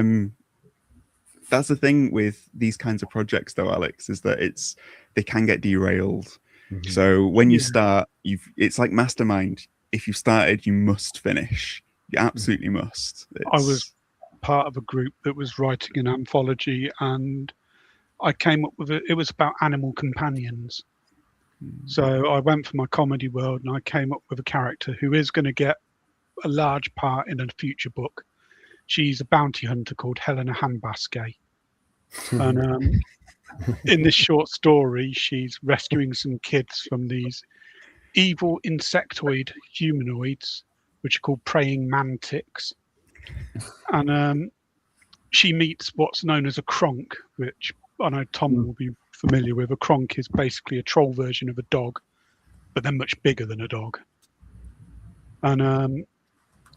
[SPEAKER 4] that's the thing with these kinds of projects though, Alex, is that they can get derailed. Mm-hmm. So when you start, it's like Mastermind. If you started, you must finish. You absolutely must.
[SPEAKER 5] I was part of a group that was writing an anthology, and I came up with it. It was about animal companions. So I went for my comedy world, and I came up with a character who is going to get a large part in a future book. She's a bounty hunter called Helena Handbasket. And in this short story, she's rescuing some kids from these evil insectoid humanoids, which are called praying mantics. And she meets what's known as a cronk, which I know Tom will be familiar with. A cronk is basically a troll version of a dog, but they're much bigger than a dog. And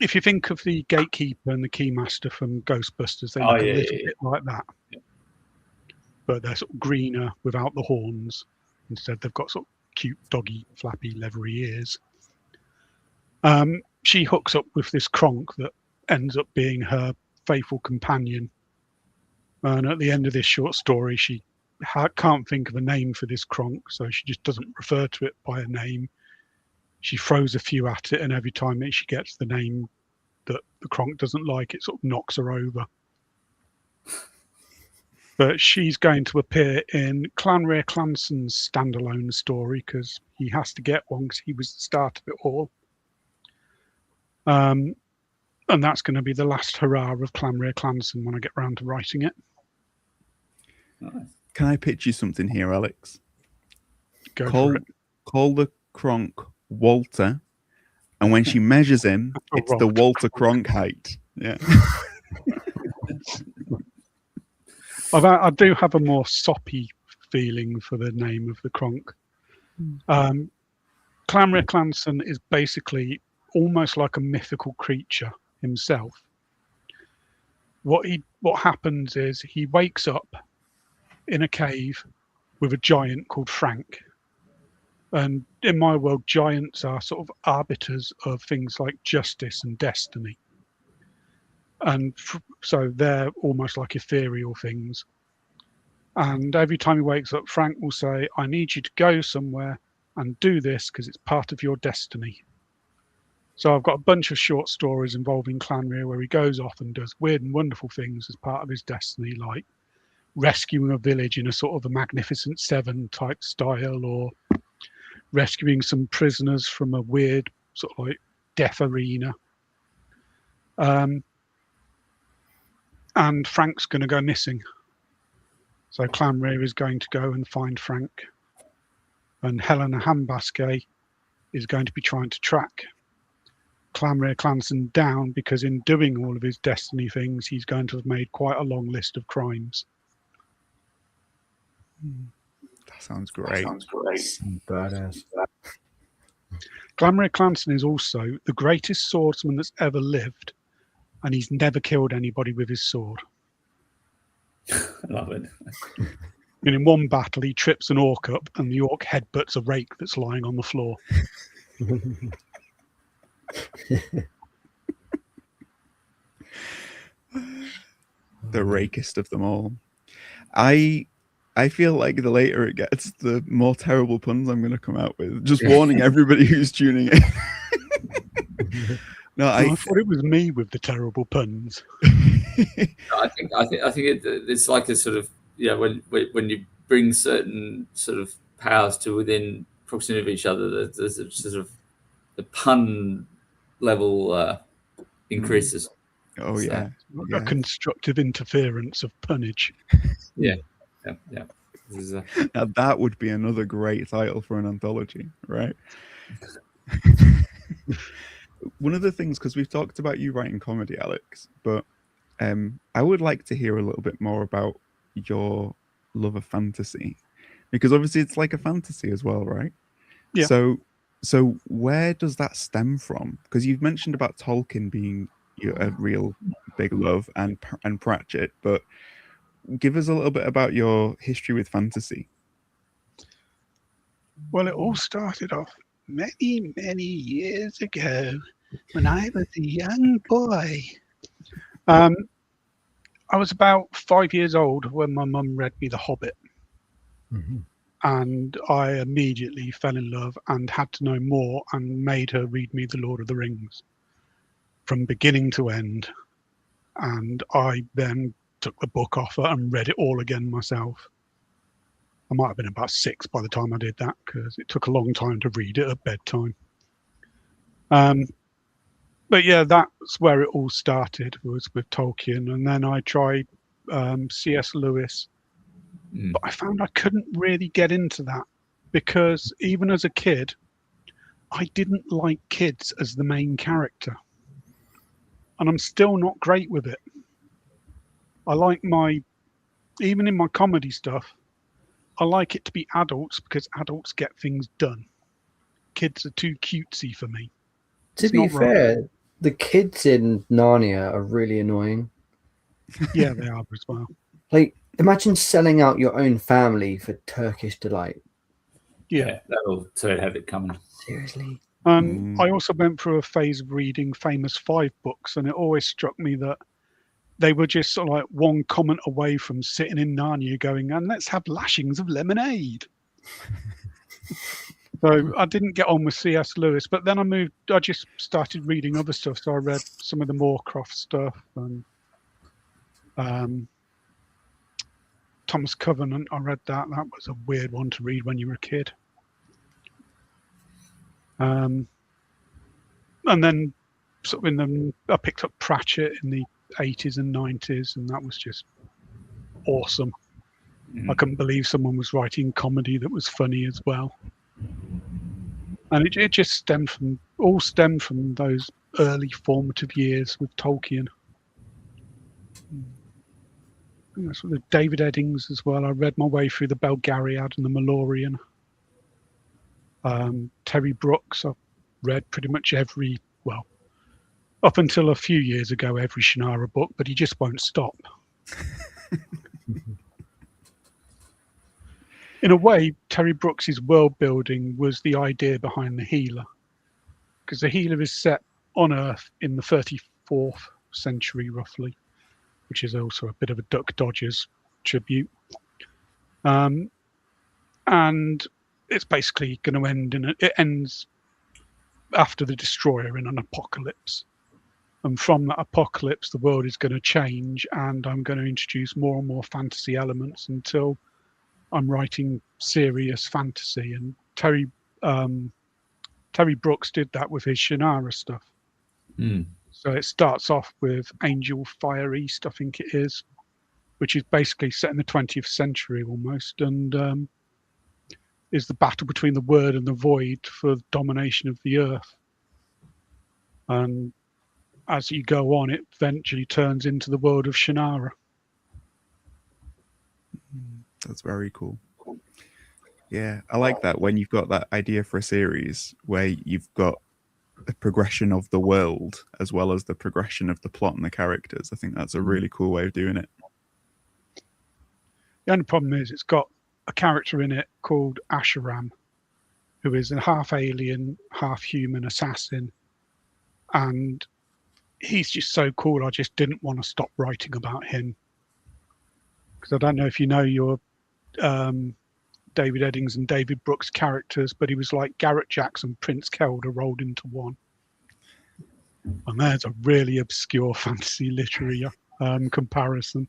[SPEAKER 5] if you think of the gatekeeper and the keymaster from Ghostbusters, they look a little bit like that. Yeah. But they're sort of greener without the horns. Instead, they've got sort of cute, doggy, flappy, leathery ears. She hooks up with this cronk that ends up being her faithful companion. And at the end of this short story, she can't think of a name for this cronk, so she just doesn't refer to it by a name. She throws a few at it, and every time she gets the name that the cronk doesn't like, it sort of knocks her over. But she's going to appear in Clanray Clanson's standalone story because he has to get one because he was the start of it all. And that's going to be the last hurrah of Clanray Clanson when I get round to writing it.
[SPEAKER 4] Nice. Can I pitch you something here, Alex?
[SPEAKER 5] Go for it.
[SPEAKER 4] Call the cronk Walter, And when she measures him, it's the
[SPEAKER 5] Right.
[SPEAKER 4] Walter Cronk height. Yeah.
[SPEAKER 5] I do have a more soppy feeling for the name of the Kronk. Clanrier Clanson is basically almost like a mythical creature himself. What happens is he wakes up in a cave with a giant called Frank. And in my world, giants are sort of arbiters of things like justice and destiny. And so they're almost like ethereal things. And every time he wakes up, Frank will say, I need you to go somewhere and do this because it's part of your destiny. So I've got a bunch of short stories involving Clanrier where he goes off and does weird and wonderful things as part of his destiny, like rescuing a village in a sort of a Magnificent Seven type style, or rescuing some prisoners from a weird sort of like death arena. And Frank's going to go missing. So Clanrier is going to go and find Frank. And Helena Hambasque is going to be trying to track Clanrier Clanson down, because in doing all of his destiny things, he's going to have made quite a long list of crimes.
[SPEAKER 4] That sounds great.
[SPEAKER 2] Badass.
[SPEAKER 5] Clanrier Clanson is also the greatest swordsman that's ever lived, and he's never killed anybody with his sword.
[SPEAKER 3] I love it.
[SPEAKER 5] And in one battle, he trips an orc up, and the orc headbutts a rake that's lying on the floor.
[SPEAKER 4] The rakest of them all. I feel like the later it gets, the more terrible puns I'm going to come out with. Just warning everybody who's tuning in. No,
[SPEAKER 5] I thought it was me with the terrible puns.
[SPEAKER 3] I think it's like a sort of, when you bring certain sort of powers to within proximity of each other, there's a sort of the pun level increases.
[SPEAKER 4] Oh yeah.
[SPEAKER 5] A constructive interference of punnage.
[SPEAKER 3] Yeah. This is
[SPEAKER 4] Now that would be another great title for an anthology, right? One of the things, because we've talked about you writing comedy, Alex, but I would like to hear a little bit more about your love of fantasy, because obviously it's like a fantasy as well, right?
[SPEAKER 5] Yeah.
[SPEAKER 4] So where does that stem from? Because you've mentioned about Tolkien being a real big love, and Pratchett, but give us a little bit about your history with fantasy.
[SPEAKER 5] Well, it all started off many, many years ago when I was a young boy. I was about 5 years old when my mum read me The Hobbit.
[SPEAKER 2] Mm-hmm.
[SPEAKER 5] And I immediately fell in love and had to know more, and made her read me The Lord of the Rings from beginning to end. And I then took the book off her and read it all again myself. I might have been about 6 by the time I did that, because it took a long time to read it at bedtime. But yeah, that's where it all started, was with Tolkien. And then I tried C.S. Lewis, but I found I couldn't really get into that, because even as a kid, I didn't like kids as the main character. And I'm still not great with it. I like even in my comedy stuff, I like it to be adults, because adults get things done. Kids are too cutesy for me.
[SPEAKER 2] To be fair, the kids in Narnia are really annoying.
[SPEAKER 5] Yeah, they are as well.
[SPEAKER 2] Like, imagine selling out your own family for Turkish delight.
[SPEAKER 5] Yeah.
[SPEAKER 3] That'll sort of have it coming.
[SPEAKER 2] Seriously.
[SPEAKER 5] I also went through a phase of reading Famous Five books, and it always struck me that they were just sort of like one comment away from sitting in Narnia going, and let's have lashings of lemonade. So I didn't get on with C.S. Lewis, but then I just started reading other stuff. So I read some of the Moorcroft stuff, and Thomas Covenant, I read that. That was a weird one to read when you were a kid. And then sort of I picked up Pratchett in the 80s and 90s, and that was just awesome. I couldn't believe someone was writing comedy that was funny as well. And it just stemmed from all stem from those early formative years with Tolkien. Sort of David Eddings as well. I read my way through the Belgariad and the Malorian. Terry Brooks, I've read pretty much every, well, up until a few years ago, every Shannara book, but he just won't stop. In a way, Terry Brooks's world building was the idea behind the Healer, because the Healer is set on Earth in the 34th century, roughly, which is also a bit of a Duck Dodgers tribute. And it's basically going to end it ends after the Destroyer in an apocalypse. And from that apocalypse, the world is going to change, and I'm going to introduce more and more fantasy elements until I'm writing serious fantasy. And Terry Brooks did that with his Shannara stuff. So it starts off with Angel Fire East, I think it is, which is basically set in the 20th century almost, and is the battle between the Word and the Void for domination of the Earth. And as you go on, it eventually turns into the world of Shannara.
[SPEAKER 4] That's very cool. Yeah, I like that when you've got that idea for a series where you've got a progression of the world as well as the progression of the plot and the characters. I think that's a really cool way of doing it.
[SPEAKER 5] The only problem is it's got a character in it called Asheram, who is a half alien, half human assassin, and he's just so cool. I just didn't want to stop writing about him, because I don't know if you know your David Eddings and David Brooks characters, but he was like Garrett Jackson, Prince Kelder rolled into one. And there's a really obscure fantasy literary comparison.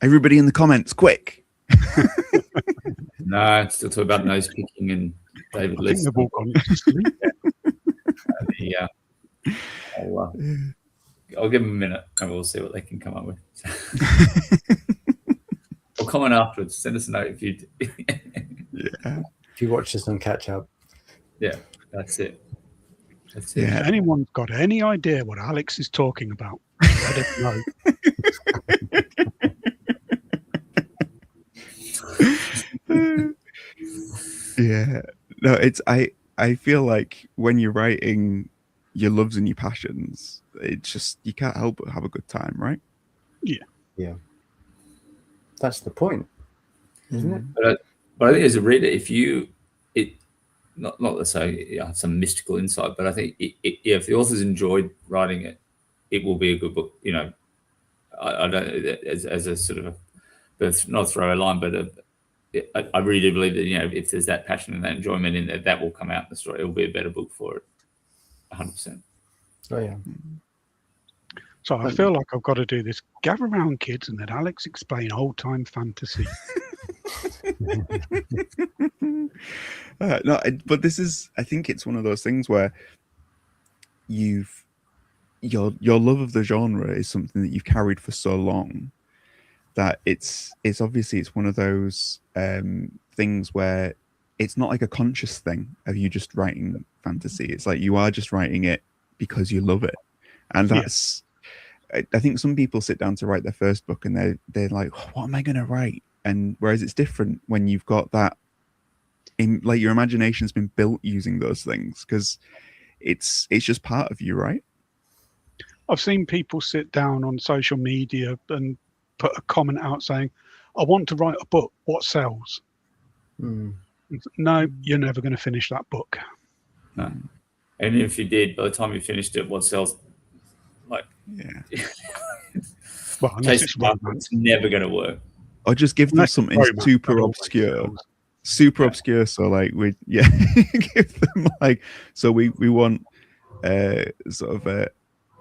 [SPEAKER 4] Everybody in the comments, quick!
[SPEAKER 3] No, still talking about nose picking and David
[SPEAKER 5] I think
[SPEAKER 3] Lee.
[SPEAKER 5] they've all gone to sleep.
[SPEAKER 3] I'll give them a minute and we'll see what they can come up with. Or comment afterwards. Send us a note if you do.
[SPEAKER 4] Yeah.
[SPEAKER 2] If you watch this on catch up.
[SPEAKER 3] Yeah, that's it. That's it.
[SPEAKER 4] Yeah.
[SPEAKER 5] If anyone's got any idea what Alex is talking about, let us know.
[SPEAKER 4] Yeah. No, it's I feel like when you're writing your loves and your passions, it's just you can't help but have a good time, right?
[SPEAKER 2] Yeah. That's the point, isn't it?
[SPEAKER 3] But I think as a reader, if you not to say some mystical insight, but I think if the authors enjoyed writing it, it will be a good book. You know, I don't as a sort of not a throw a line, but I really do believe that if there's that passion and that enjoyment in there, that will come out in the story. It will be a better book for it, 100%.
[SPEAKER 2] Oh yeah.
[SPEAKER 5] So I feel like I've got to do this. Gather round, kids, and let Alex explain old-time fantasy.
[SPEAKER 4] No, but this is, I think it's one of those things where your love of the genre is something that you've carried for so long that it's obviously it's one of those things where it's not like a conscious thing of you just writing fantasy. It's like you are just writing it because you love it, and that's. I think some people sit down to write their first book and they're like, what am I going to write? And whereas it's different when you've got that, like your imagination's been built using those things because it's just part of you, right?
[SPEAKER 5] I've seen people sit down on social media and put a comment out saying, I want to write a book. What sells? No, you're never going to finish that book.
[SPEAKER 3] No. And if you did, by the time you finished it, what sells? Like,
[SPEAKER 4] Yeah.
[SPEAKER 5] Well, unless it's romance.
[SPEAKER 3] It's never going to work.
[SPEAKER 4] Or just give them
[SPEAKER 5] Unless
[SPEAKER 4] something
[SPEAKER 5] romance,
[SPEAKER 4] super
[SPEAKER 5] that always
[SPEAKER 4] obscure.
[SPEAKER 5] sells.
[SPEAKER 4] Super obscure. So like give them like, so we want sort of a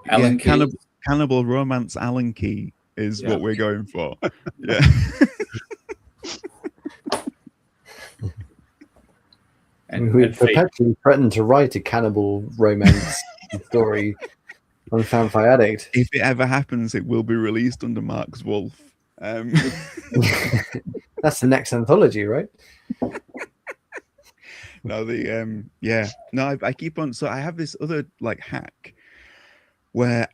[SPEAKER 3] Alan Key.
[SPEAKER 4] cannibal romance Alan Key is what we're going for. Yeah.
[SPEAKER 2] We perpetually threaten to write a cannibal romance story on Fanfi Addict.
[SPEAKER 4] If it ever happens, it will be released under Mark's Wolf.
[SPEAKER 2] That's the next anthology, right?
[SPEAKER 4] No, I keep on. So I have this other like hack where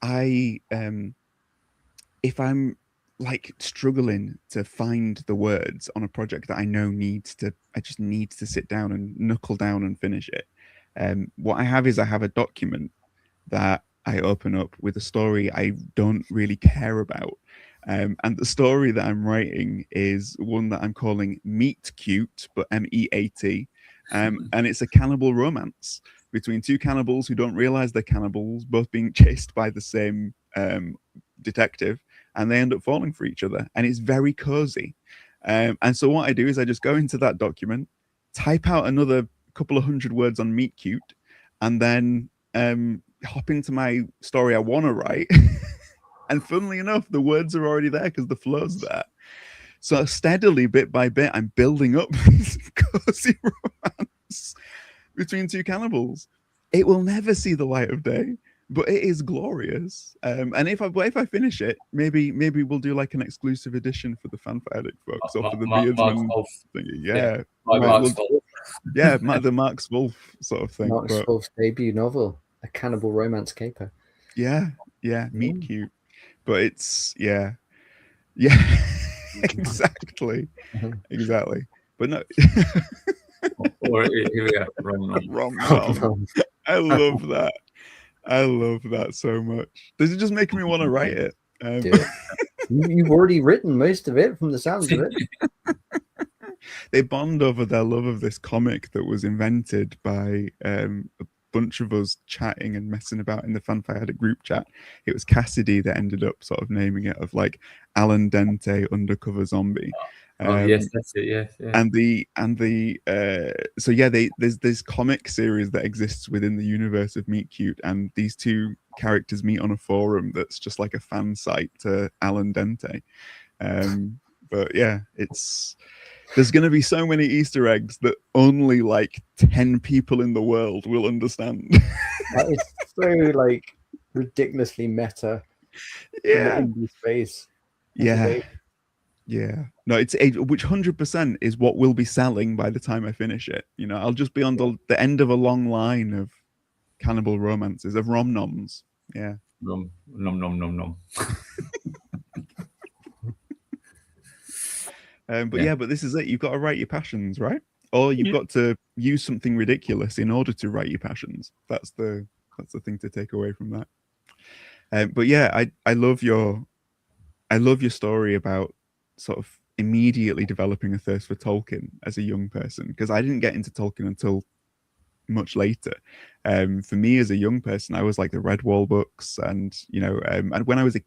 [SPEAKER 4] if I'm like struggling to find the words on a project that I know I just need to sit down and knuckle down and finish it. What I have a document that I open up with a story I don't really care about. And the story that I'm writing is one that I'm calling Meat Cute, but MEAT. And it's a cannibal romance between two cannibals who don't realize they're cannibals, both being chased by the same detective, and they end up falling for each other. And it's very cozy. And so what I do is I just go into that document, type out another couple of hundred words on Meat Cute, and then hop into my story I want to write. And funnily enough, the words are already there because the flow's there. So steadily, bit by bit, I'm building up this cozy romance between two cannibals. It will never see the light of day, but it is glorious. And if I finish it, maybe we'll do like an exclusive edition for the Fanfare Addict folks or for the Beardsmen thingy. Yeah, the Marx Wolf sort of thing.
[SPEAKER 2] Marx Wolf's debut novel, a cannibal romance caper.
[SPEAKER 4] Yeah, Meat Cute. But it's exactly. But no.
[SPEAKER 3] Or here we are, rom.
[SPEAKER 4] I love that. I love that so much. Does it just make me want to write it?
[SPEAKER 2] You've already written most of it from the sounds of it.
[SPEAKER 4] They bond over their love of this comic that was invented by a bunch of us chatting and messing about in the Fanfare Addict group chat. It was Cassidy that ended up sort of naming it of like Alan Dente Undercover Zombie.
[SPEAKER 3] Yes, that's it. Yes,
[SPEAKER 4] there's this comic series that exists within the universe of Meet Cute, and these two characters meet on a forum that's just like a fan site to Alan Dente. But yeah, there's going to be so many Easter eggs that only like 10 people in the world will understand.
[SPEAKER 2] That is so like ridiculously meta. In the indie space.
[SPEAKER 4] Yeah. No, which 100% is what will be selling by the time I finish it. You know, I'll just be on the end of a long line of cannibal romances, of rom-noms. Yeah.
[SPEAKER 3] Nom, nom, nom, nom, nom.
[SPEAKER 4] But this is it. You've got to write your passions, right? Or you've got to use something ridiculous in order to write your passions. That's the thing to take away from that. I love your story about sort of immediately developing a thirst for Tolkien as a young person, because I didn't get into Tolkien until much later. For me as a young person, I was like the Redwall books, and and when I was a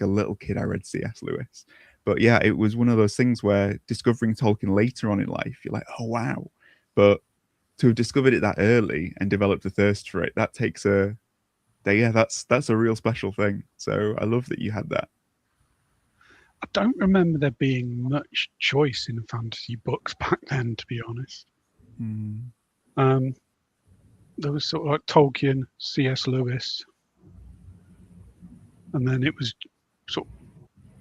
[SPEAKER 4] little kid, I read C.S. Lewis. But yeah, it was one of those things where discovering Tolkien later on in life, you're like, oh wow. But to have discovered it that early and developed a thirst for it, that takes that's a real special thing. So I love that you had that.
[SPEAKER 5] I don't remember there being much choice in fantasy books back then, to be honest. There was sort of like Tolkien, C.S. Lewis, and then it was sort of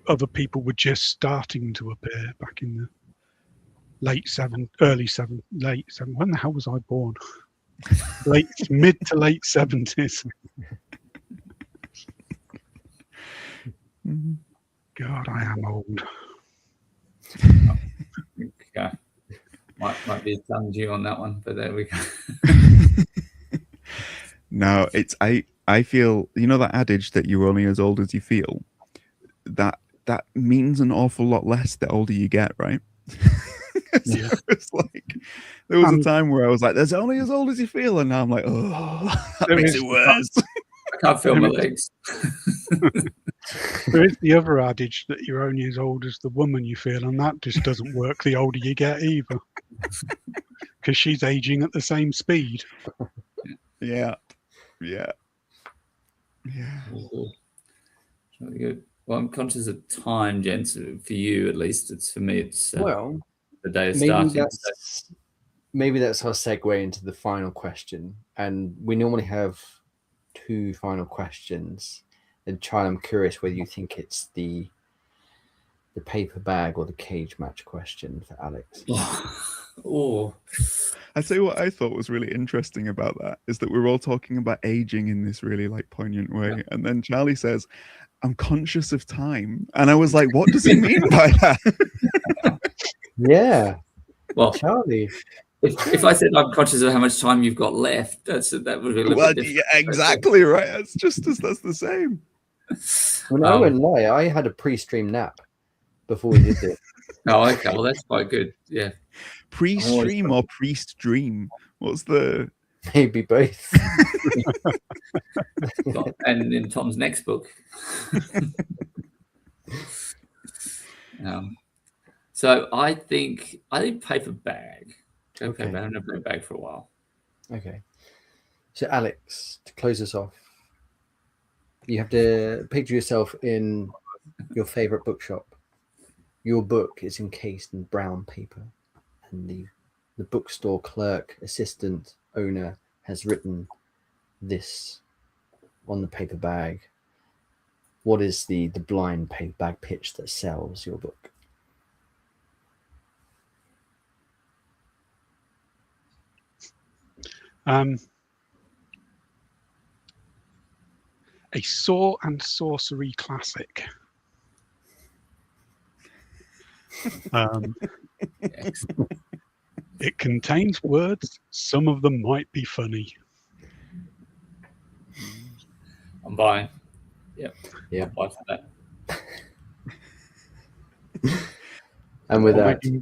[SPEAKER 5] other people were just starting to appear back in the late 70s. When the hell was I born? Mid to late 70s. God, I am old.
[SPEAKER 3] Okay. Might be a tongue due on that one, but there we go.
[SPEAKER 4] No, I feel, that adage that you're only as old as you feel, that means an awful lot less the older you get, right?
[SPEAKER 5] Yeah.
[SPEAKER 4] It's like there was a time where I was like, "There's only as old as you feel," and now I'm like, "Oh, that makes it worse."
[SPEAKER 3] I can't feel my legs.
[SPEAKER 5] There is the other adage that you're only as old as the woman you feel, and that just doesn't work the older you get either, because she's aging at the same speed.
[SPEAKER 4] Yeah.
[SPEAKER 3] Really good. Well, I'm conscious of time, gents. For you, at least, for me. It's the day is starting.
[SPEAKER 2] Maybe that's our segue into the final question, and we normally have 2 final questions. And Charlie, I'm curious whether you think it's the paper bag or the cage match question for Alex.
[SPEAKER 3] Oh,
[SPEAKER 4] I tell you what I thought was really interesting about that is that we were all talking about aging in this really like poignant way,
[SPEAKER 3] Yeah.
[SPEAKER 4] and then Charlie says, "I'm conscious of time," and I was like, "What does he mean by that?"
[SPEAKER 2] Yeah,
[SPEAKER 3] well,
[SPEAKER 2] Charlie.
[SPEAKER 3] if I said I'm conscious of how much time you've got left, that would be a little
[SPEAKER 4] Well,
[SPEAKER 3] bit
[SPEAKER 4] yeah,
[SPEAKER 3] different.
[SPEAKER 4] exactly right. That's the same.
[SPEAKER 2] I mean, I won't lie. I had a pre-stream nap before we did this.
[SPEAKER 3] Oh, okay. Well, that's quite good. Yeah.
[SPEAKER 4] Pre-stream or priest dream? What's the?
[SPEAKER 2] Maybe both.
[SPEAKER 3] And in Tom's next book. So I think paper bag. Okay, but I'm gonna paper bag for a while.
[SPEAKER 2] Okay. So Alex, to close us off, you have to picture yourself in your favorite bookshop. Your book is encased in brown paper, and the bookstore clerk, assistant, owner has written this on the paper bag. What is the blind paper bag pitch that sells your book?
[SPEAKER 5] A Saw and Sorcery classic. It contains words. Some of them might be funny.
[SPEAKER 3] I'm buying. Yep.
[SPEAKER 2] Yeah.
[SPEAKER 3] I'll buy for that.
[SPEAKER 2] And with
[SPEAKER 5] Or
[SPEAKER 2] that,
[SPEAKER 5] maybe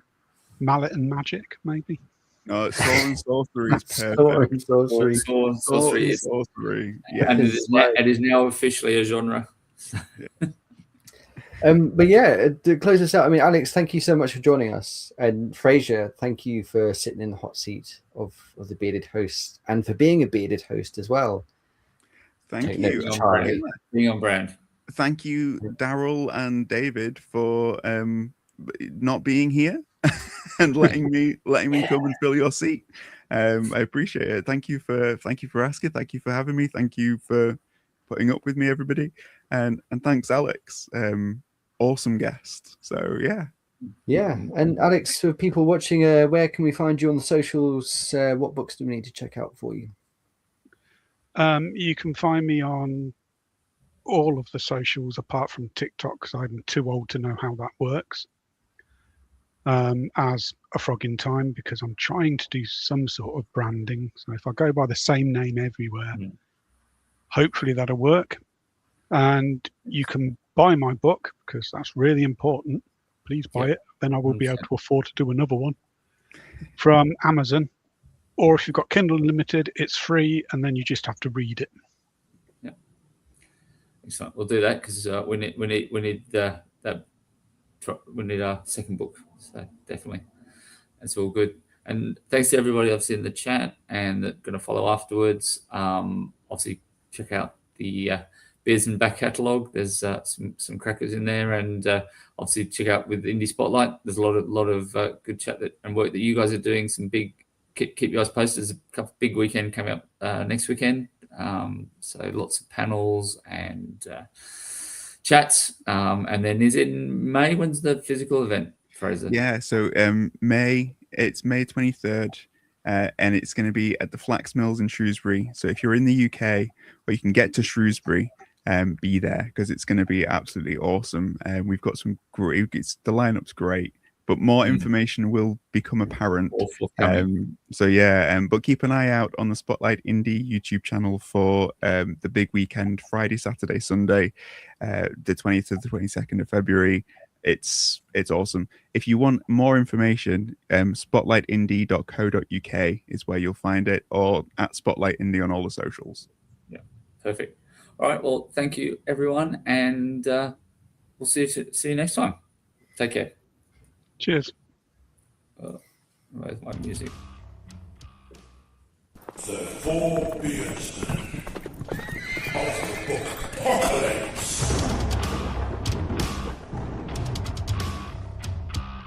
[SPEAKER 5] Mallet and Magic, maybe.
[SPEAKER 4] No, Sword and Sorcery is perfect.
[SPEAKER 2] Sword and Sorcery.
[SPEAKER 3] Sword and
[SPEAKER 4] Sword
[SPEAKER 3] Sorcery
[SPEAKER 4] and
[SPEAKER 3] is,
[SPEAKER 4] Sorcery. Yeah.
[SPEAKER 3] and it is now officially a genre.
[SPEAKER 2] But yeah, to close this out, I mean, Alex, thank you so much for joining us, and Fraiser, thank you for sitting in the hot seat of the bearded host and for being a bearded host as well.
[SPEAKER 4] Thank
[SPEAKER 2] Note
[SPEAKER 4] you,
[SPEAKER 2] to Charlie.
[SPEAKER 3] Being on brand.
[SPEAKER 4] Thank you, Daryl and David, for not being here and letting me come and fill your seat. I appreciate it. Thank you for asking. Thank you for having me. Thank you for putting up with me, everybody. And thanks, Alex. Awesome guest. So yeah.
[SPEAKER 2] Yeah, and Alex, for people watching, where can we find you on the socials? What books do we need to check out for you?
[SPEAKER 5] You can find me on all of the socials apart from TikTok because I'm too old to know how that works. As A Frog in Time, because I'm trying to do some sort of branding. So if I go by the same name everywhere, hopefully that'll work. And you can buy my book because that's really important. Please buy it. Then I will be able to afford to do another one from Amazon. Or if you've got Kindle Unlimited, it's free, and then you just have to read it.
[SPEAKER 3] Yeah, excellent. We'll do that because we need our second book. So definitely, that's all good. And thanks to everybody obviously in the chat and that going to follow afterwards. Obviously, check out the Beardsmen back catalogue. There's some crackers in there, and obviously check out with Indie Spotlight. There's a lot of good chat and work that you guys are doing. Some big. Keep you guys posted. There's a couple big weekend coming up next weekend. So lots of panels and chats. And then is it May? When's the physical event, Fraiser?
[SPEAKER 4] Yeah, so it's May 23rd, and it's going to be at the Flax Mills in Shrewsbury. So if you're in the UK or you can get to Shrewsbury, be there because it's going to be absolutely awesome. And we've got some great. The lineup's great. But more information will become apparent. So yeah, but keep an eye out on the Spotlight Indie YouTube channel for the big weekend, Friday, Saturday, Sunday, the 20th to the 22nd of February. It's awesome. If you want more information, spotlightindie.co.uk is where you'll find it, or at Spotlight Indie on all the socials.
[SPEAKER 3] Yeah, perfect. All right, well, thank you, everyone, and we'll see you next time. Take care.
[SPEAKER 5] Cheers.
[SPEAKER 3] Where's my music?
[SPEAKER 1] The Four Beardsmen.